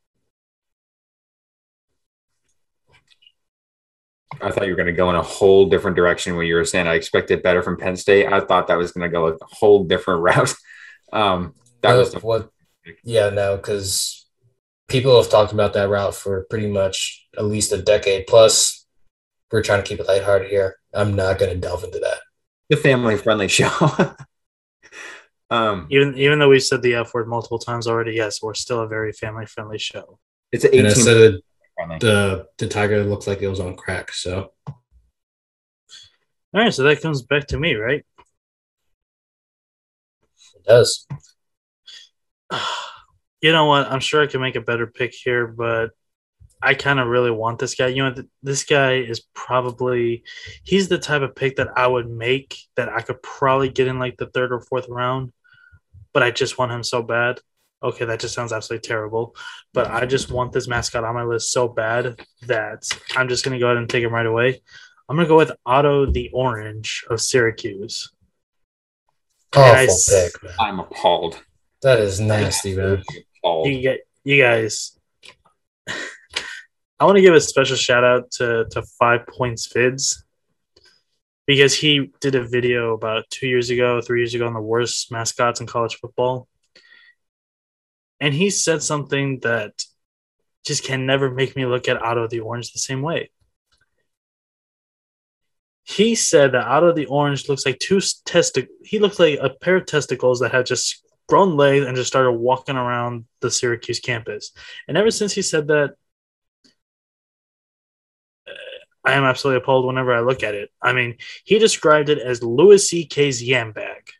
I thought you were going to go in a whole different direction when you were saying I expected better from Penn State. I thought that was going to go a whole different route. Because people have talked about that route for pretty much at least a decade. Plus, we're trying to keep it lighthearted here. I'm not going to delve into that. The family-friendly show. Even though we said the F word multiple times already, yes, we're still a very family-friendly show. It's an 18. The tiger looks like it was on crack. So, all right, so that comes back to me, right? It does. You know what? I'm sure I can make a better pick here, but I kind of really want this guy. You know, this guy is he's the type of pick that I would make that I could probably get in like the third or fourth round, but I just want him so bad. Okay, that just sounds absolutely terrible, but I just want this mascot on my list so bad that I'm just going to go ahead and take him right away. I'm gonna go with Otto the Orange of Syracuse. Awful pick, man. I'm appalled. That is nasty, man. Appalled. You guys. I want to give a special shout out to 5 Points Vids, because he did a video about 3 years ago on the worst mascots in college football. And he said something that just can never make me look at Otto the Orange the same way. He said that Otto the Orange looks like he looks like a pair of testicles that had just grown legs and just started walking around the Syracuse campus. And ever since he said that, I am absolutely appalled whenever I look at it. I mean, he described it as Louis C.K.'s yam bag.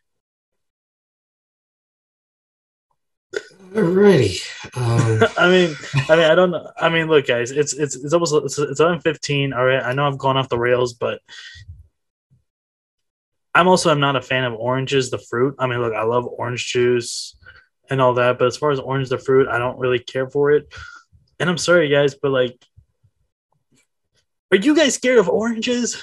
Alrighty. I don't know. I mean, look, guys, it's almost 11:15. All right, I know I've gone off the rails, but I'm not a fan of oranges, the fruit. I mean, look, I love orange juice and all that, but as far as orange, the fruit, I don't really care for it. And I'm sorry, guys, but like, are you guys scared of oranges?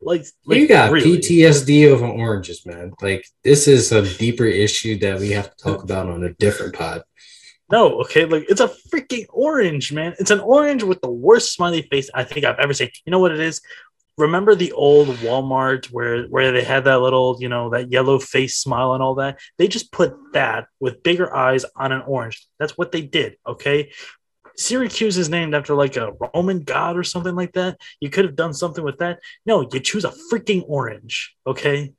Like you got really? PTSD over oranges, man. Like, this is a deeper issue that we have to talk about on a different pod. No, okay, like, it's a freaking orange, man. It's an orange with the worst smiley face I think I've ever seen. You know what it is? Remember the old Walmart where they had that little, that yellow face smile and all that? They just put that with bigger eyes on an orange. That's what they did, okay? Syracuse is named after like a Roman god or something like that. You could have done something with that. No, you choose a freaking orange, okay?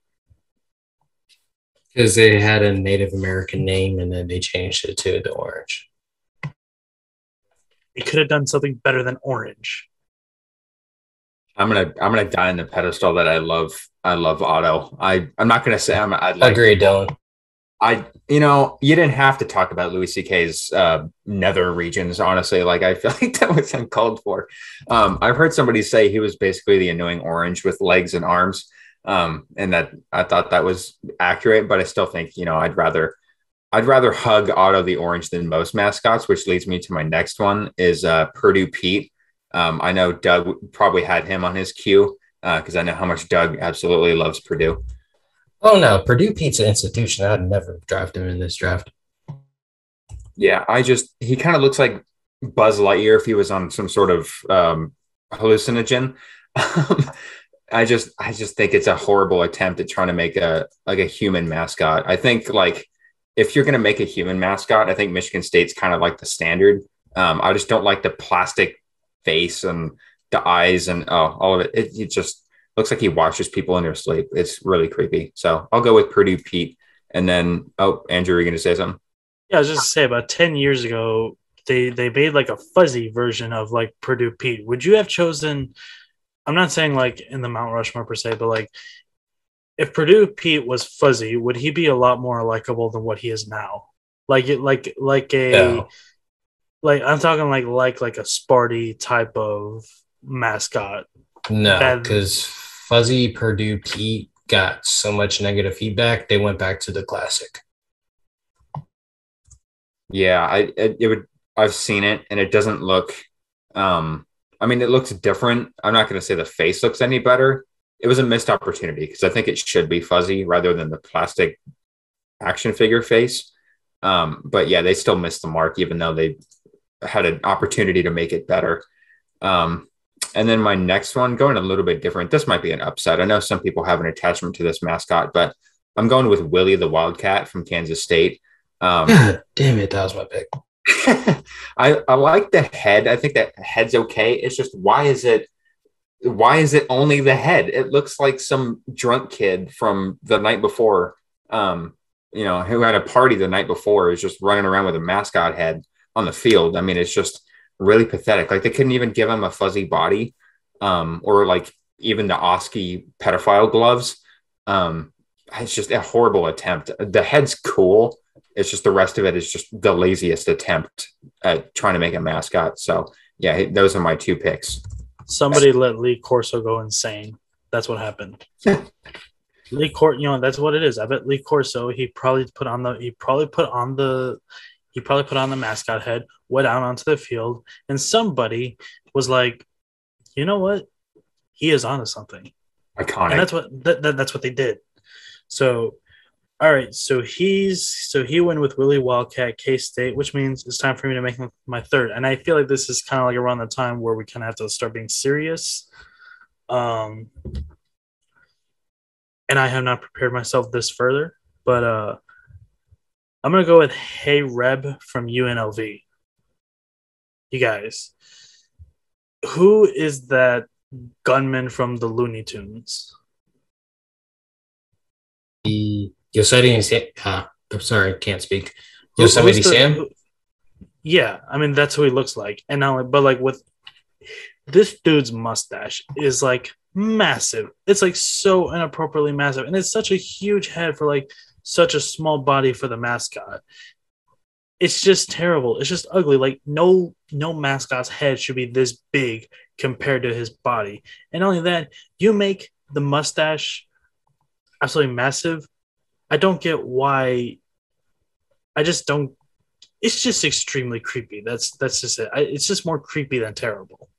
Because they had a Native American name and then they changed it to the orange. You could have done something better than orange. I'm gonna die on the pedestal that I love Otto. I'm not gonna say I'd like. Agreed, Dylan. You didn't have to talk about Louis C.K.'s nether regions, honestly. Like, I feel like that was uncalled for. I've heard somebody say he was basically the annoying orange with legs and arms, and that I thought that was accurate. But I still think, I'd rather hug Otto the Orange than most mascots, which leads me to my next one is Purdue Pete. I know Doug probably had him on his queue because I know how much Doug absolutely loves Purdue. Oh, no. Purdue Pete's an institution. I'd never draft him in this draft. Yeah, he kind of looks like Buzz Lightyear if he was on some sort of hallucinogen. I just think it's a horrible attempt at trying to make a human mascot. I think, like, if you're going to make a human mascot, I think Michigan State's kind of like the standard. I just don't like the plastic face and the eyes and all of it. It just looks like he watches people in their sleep. It's really creepy. So I'll go with Purdue Pete. And then, Andrew, are you going to say something? Yeah, I was just going to say, about 10 years ago, they made like a fuzzy version of like Purdue Pete. Would you have chosen, I'm not saying like in the Mount Rushmore per se, but like if Purdue Pete was fuzzy, would he be a lot more likable than what he is now? Like I'm talking like a Sparty type of mascot. No, because fuzzy Purdue Pete got so much negative feedback, they went back to the classic. Yeah, I've seen it, and it doesn't look. It looks different. I'm not going to say the face looks any better. It was a missed opportunity because I think it should be fuzzy rather than the plastic action figure face. But yeah, they still missed the mark, even though they had an opportunity to make it better. And then my next one, going a little bit different. This might be an upset. I know some people have an attachment to this mascot, but I'm going with Willie the Wildcat from Kansas State. God damn it, that was my pick. I like the head. I think that head's okay. It's just why is it only the head? It looks like some drunk kid from the night before, who had a party the night before is just running around with a mascot head on the field. I mean, it's just really pathetic. Like, they couldn't even give him a fuzzy body, or like even the Oski pedophile gloves. It's just a horrible attempt. The head's cool. It's just the rest of it is just the laziest attempt at trying to make a mascot. So yeah, those are my two picks. Somebody let Lee Corso go insane. That's what happened. That's what it is. I bet Lee Corso, he probably put on the mascot head, went out onto the field, and somebody was like, you know what? he is onto something. Iconic. And that's what they did. So, all right. So he went with Willie Wildcat K-State, which means it's time for me to make my third. And I feel like this is kind of like around the time where we kind of have to start being serious. And I have not prepared myself this further, but I'm gonna go with Hey Reb from UNLV. You guys, who is that gunman from the Looney Tunes? The Yosemite Sam. I'm sorry, can't speak. Yosemite Sam. Yeah, I mean that's who he looks like, and not like, but like with this dude's mustache is like massive. It's like so inappropriately massive, and it's such a huge head for like such a small body for the mascot. It's just terrible. It's just ugly. Like no mascot's head should be this big compared to his body. And not only that, you make the mustache absolutely massive. I don't get why. I just don't. It's just extremely creepy. That's just it. It's just more creepy than terrible.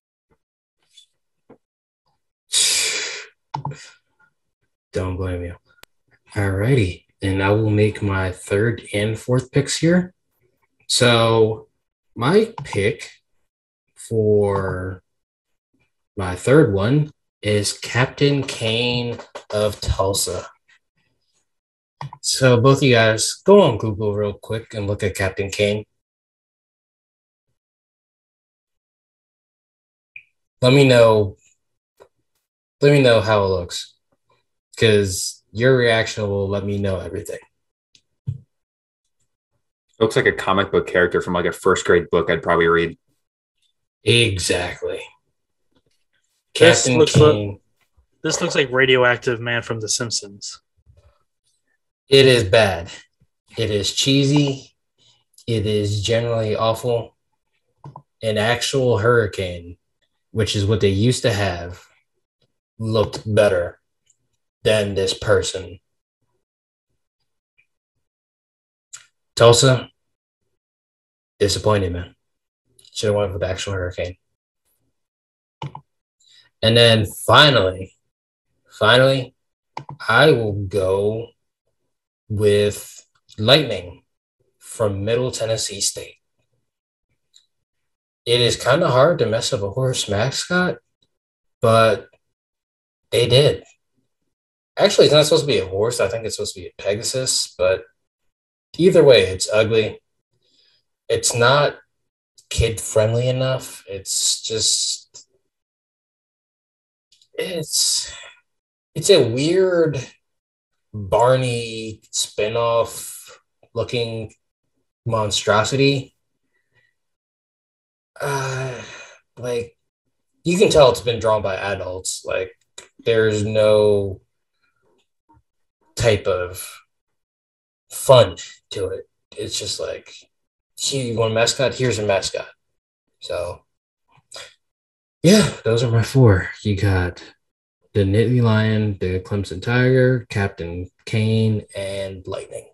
Don't blame you. Alrighty. And I will make my third and fourth picks here. So my pick for my third one is Captain Kane of Tulsa. So both of you guys go on Google real quick and look at Captain Kane. Let me know how it looks, because your reaction will let me know everything. Looks like a comic book character from like a first grade book I'd probably read. Exactly. This looks like Radioactive Man from The Simpsons. It is bad. It is cheesy. It is generally awful. An actual hurricane, which is what they used to have, looked better than this person. Tulsa, disappointed, man. Should have went with the actual hurricane. And then finally, I will go with Lightning from Middle Tennessee State. It is kind of hard to mess up a horse mascot, but they did. Actually, it's not supposed to be a horse. I think it's supposed to be a Pegasus, but either way, it's ugly. It's not kid-friendly enough. It's a weird Barney spinoff looking monstrosity. Like, you can tell it's been drawn by adults. Like, there's no type of fun to it. It's just like, you want a mascot? Here's a mascot. So, yeah, those are my four. You got the Nittany Lion, the Clemson Tiger, Captain Kane, and Lightning.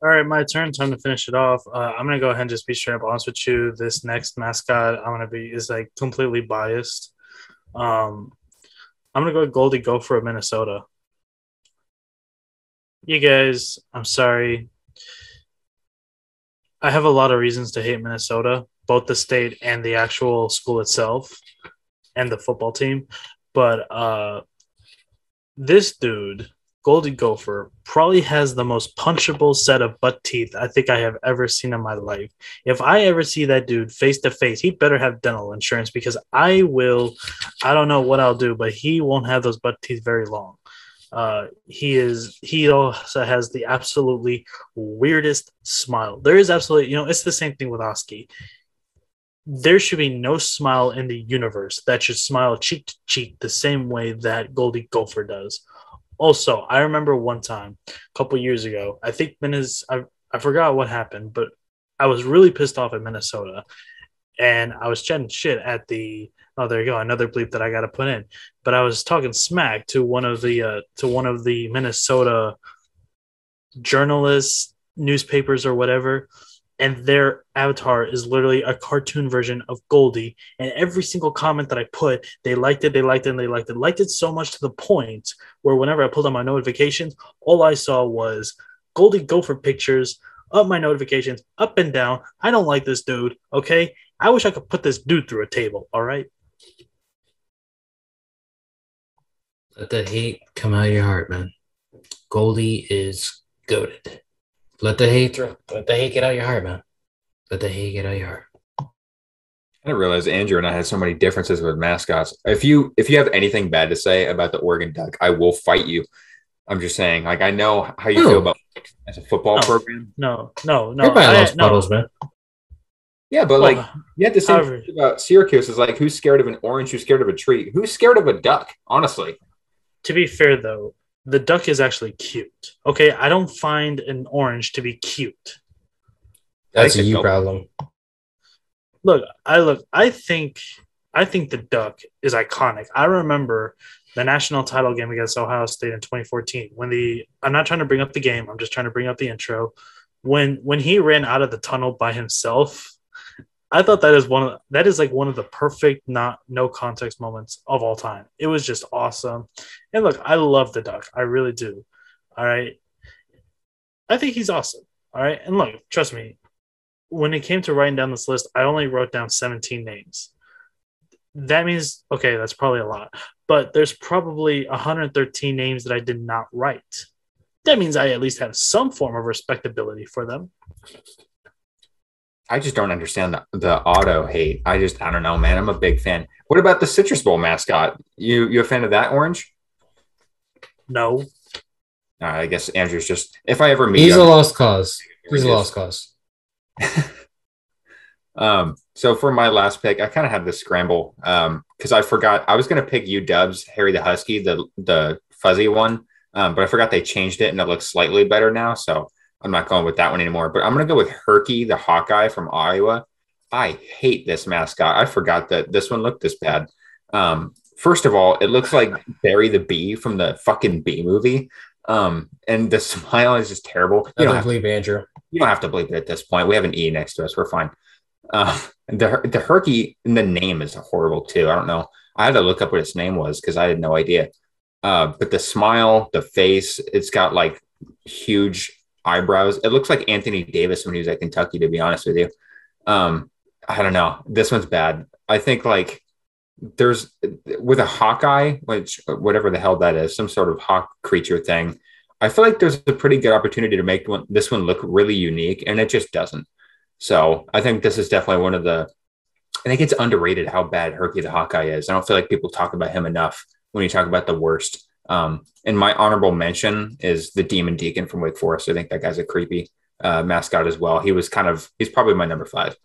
All right, my turn. Time to finish it off. I'm gonna go ahead and just be straight up honest with you. This next mascot is like completely biased. I'm gonna go with Goldie Gopher of Minnesota. You guys, I'm sorry. I have a lot of reasons to hate Minnesota, both the state and the actual school itself and the football team. But this dude, Goldie Gopher, probably has the most punchable set of butt teeth I think I have ever seen in my life. If I ever see that dude face to face, he better have dental insurance, because I don't know what I'll do, but he won't have those butt teeth very long. He also has the absolutely weirdest smile. There is absolutely, it's the same thing with Oski. There should be no smile in the universe that should smile cheek to cheek the same way that Goldie Gopher does. Also, I remember one time, a couple years ago, I think I forgot what happened, but I was really pissed off at Minnesota, and I was chatting shit at the. Oh, there you go, another bleep that I got to put in. But I was talking smack to one of the Minnesota journalists, newspapers, or whatever, and their avatar is literally a cartoon version of Goldie. And every single comment that I put, they liked it, and they liked it. Liked it so much to the point where whenever I pulled on my notifications, all I saw was Goldie go for pictures, up my notifications, up and down. I don't like this dude, okay? I wish I could put this dude through a table, all right? Let the hate come out of your heart, man. Goldie is goated. Let the hate get out of your heart, man. Let the hate get out of your heart. I didn't realize Andrew and I had so many differences with mascots. If you have anything bad to say about the Oregon Duck, I will fight you. I'm just saying, like, I know how you feel about as a football program. No. Everybody loves puddles, man. Yeah, but like you had the same thing about Syracuse. Is like, who's scared of an orange? Who's scared of a tree? Who's scared of a duck? Honestly. To be fair, though, the duck is actually cute. Okay, I don't find an orange to be cute. That's a you problem. I think the duck is iconic. I remember the national title game against Ohio State in 2014 when I'm not trying to bring up the game, I'm just trying to bring up the intro. When he ran out of the tunnel by himself, I thought that is one of the perfect no context moments of all time. It was just awesome. And look, I love the duck. I really do. All right. I think he's awesome. All right. And look, trust me, when it came to writing down this list, I only wrote down 17 names. That means, okay, that's probably a lot, but there's probably 113 names that I did not write. That means I at least have some form of respectability for them. I just don't understand the auto hate. I don't know, man. I'm a big fan. What about the Citrus Bowl mascot? You a fan of that orange? No. I guess Andrew's just, if I ever meet He's a lost cause. He's a lost cause. So for my last pick, I kind of had this scramble because I forgot I was going to pick UW's Harry the Husky, the fuzzy one, but I forgot they changed it and it looks slightly better now. So I'm not going with that one anymore. But I'm going to go with Herky, the Hawkeye from Iowa. I hate this mascot. I forgot that this one looked this bad. First of all, it looks like Barry the Bee from the fucking Bee movie. And the smile is just terrible. You don't have to bleep Andrew. You don't have to bleep it at this point. We have an E next to us. We're fine. The Herky in the name is horrible too. I don't know. I had to look up what its name was because I had no idea. But the smile, the face, it's got like huge eyebrows. It looks like Anthony Davis when he was at Kentucky, to be honest with you. I don't know. This one's bad. I think like there's with a Hawkeye, which whatever the hell that is, some sort of hawk creature thing. I feel like there's a pretty good opportunity to make this one look really unique, and it just doesn't. So I think this is definitely one of the, I think it's underrated how bad Herky the Hawkeye is. I don't feel like people talk about him enough when you talk about the worst. And my honorable mention is the Demon Deacon from Wake Forest. I think that guy's a creepy mascot as well. He's probably my number 5.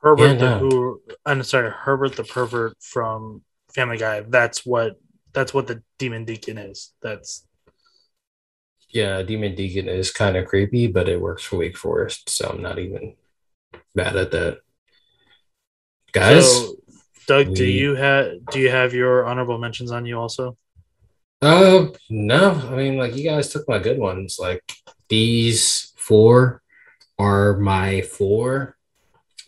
Herbert the pervert from Family Guy. That's what the Demon Deacon is. Yeah, Demon Deacon is kind of creepy, but it works for Wake Forest, so I'm not even mad at that. Guys, so, Doug, do you have your honorable mentions on you also? No. I mean, like, you guys took my good ones. Like, these 4 are my 4,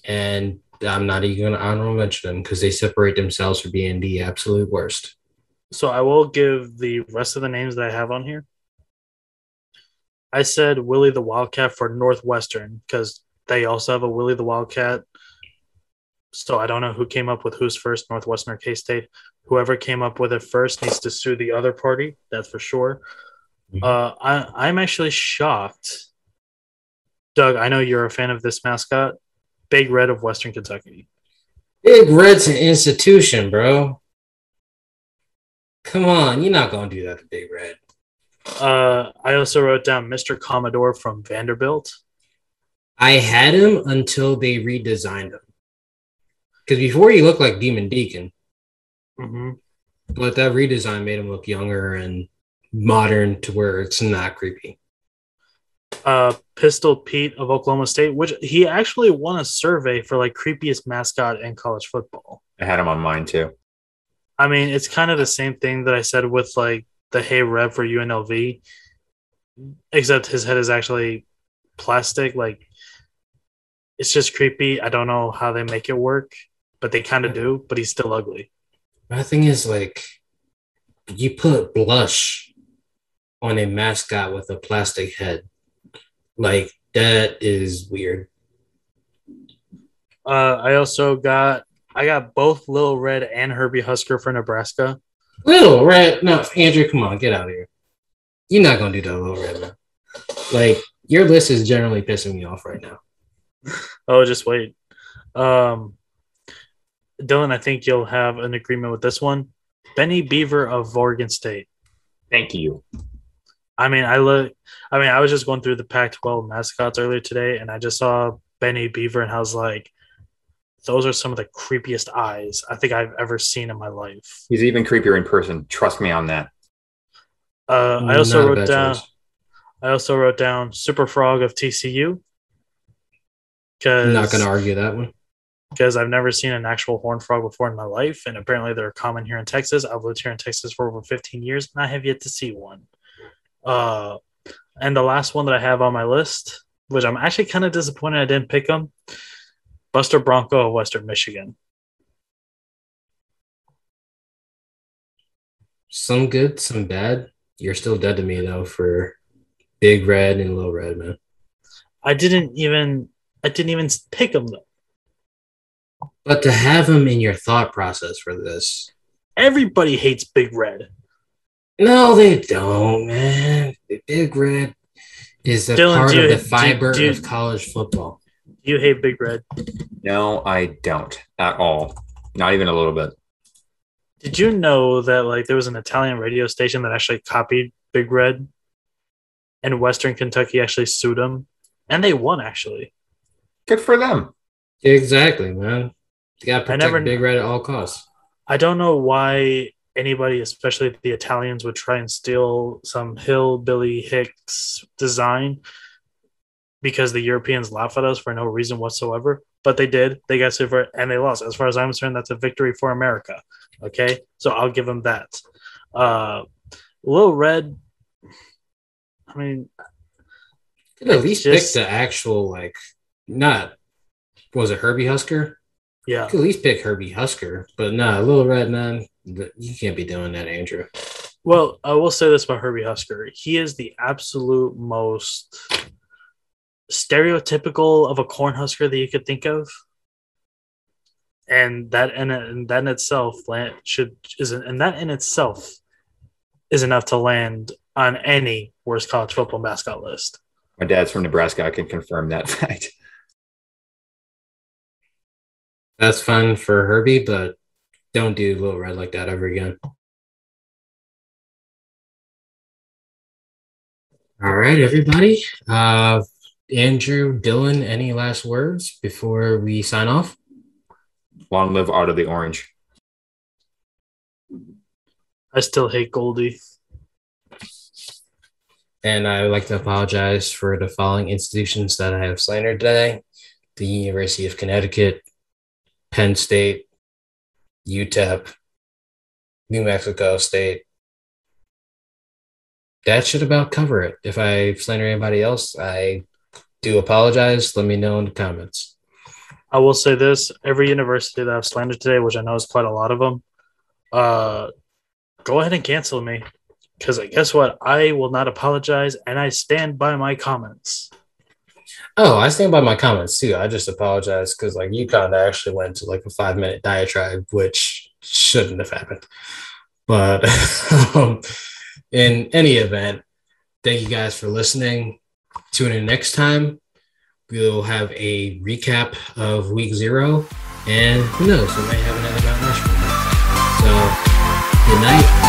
and I'm not even going to honorable mention them because they separate themselves from being the absolute worst. So I will give the rest of the names that I have on here. I said Willie the Wildcat for Northwestern because they also have a Willie the Wildcat. So I don't know who came up with who's first, Northwestern or K-State. Whoever came up with it first needs to sue the other party. That's for sure. I'm actually shocked. Doug, I know you're a fan of this mascot. Big Red of Western Kentucky. Big Red's an institution, bro. Come on, you're not going to do that to Big Red. I also wrote down Mr. Commodore from Vanderbilt. I had him until they redesigned him. Because before he looked like Demon Deacon. Mm-hmm. But that redesign made him look younger and modern to where it's not creepy. Pistol Pete of Oklahoma State, which he actually won a survey for like creepiest mascot in college football. I had him on mine too. I mean, it's kind of the same thing that I said with like the Hey Rev for UNLV, except his head is actually plastic. Like It's just creepy. I don't know how they make it work, but they kind of do. But he's still ugly. My thing is like, you put blush on a mascot with a plastic head. Like, that is weird. I got both Lil Red and Herbie Husker for Nebraska. Little Red, no, Andrew, come on, get out of here. You're not gonna do that, Little Red, man. Like, your list is generally pissing me off right now. Oh, just wait. Dylan, I think you'll have an agreement with this one. Benny Beaver of Oregon State. Thank you. I was just going through the Pac-12 mascots earlier today, and I just saw Benny Beaver, and I was like, those are some of the creepiest eyes I think I've ever seen in my life. He's even creepier in person. Trust me on that. I also wrote down Super Frog of TCU. I'm not going to argue that one. Because I've never seen an actual horned frog before in my life, and apparently they're common here in Texas. I've lived here in Texas for over 15 years, and I have yet to see one. And the last one that I have on my list, which I'm actually kind of disappointed I didn't pick him, Buster Bronco of Western Michigan. Some good, some bad. You're still dead to me, though, for Big Red and Little Red, man. I didn't even pick him, though. But to have him in your thought process for this. Everybody hates Big Red. No, they don't, man. Big Red is a part of the fiber of college football. Do you hate Big Red? No, I don't at all. Not even a little bit. Did you know that there was an Italian radio station that actually copied Big Red? And Western Kentucky actually sued them. And they won, actually. Good for them. Exactly, man. You got to protect Big Red at all costs. I don't know why anybody, especially the Italians, would try and steal some hillbilly Hicks design, because the Europeans laugh at us for no reason whatsoever. But they did. They got sued for it, and they lost. As far as I'm concerned, that's a victory for America. Okay? So I'll give them that. Lil Red, I mean... Could at least pick the actual, was it Herbie Husker? Yeah. You could at least pick Herbie Husker. But nah, Little Red, man, you can't be doing that, Andrew. Well, I will say this about Herbie Husker. He is the absolute most stereotypical of a Cornhusker that you could think of. And that in itself is enough to land on any worst college football mascot list. My dad's from Nebraska. I can confirm that fact. That's fun for Herbie, but don't do Little Red like that ever again. All right, everybody. Andrew, Dylan, any last words before we sign off? Long live Otto the Orange. I still hate Goldie. And I would like to apologize for the following institutions that I have slandered today: the University of Connecticut, Penn State, UTEP, New Mexico State. That should about cover it. If I slander anybody else, I do apologize. Let me know in the comments. I will say this: every university that I've slandered today, which I know is quite a lot of them, go ahead and cancel me. Because guess what? I will not apologize, and I stand by my comments. Oh, I stand by my comments too. I just apologize because UConn actually went to a 5-minute diatribe, which shouldn't have happened. But in any event, thank you guys for listening. Tune in next time. We'll have a recap of week 0, and who knows, we might have another Mount Rushmore. So, good night.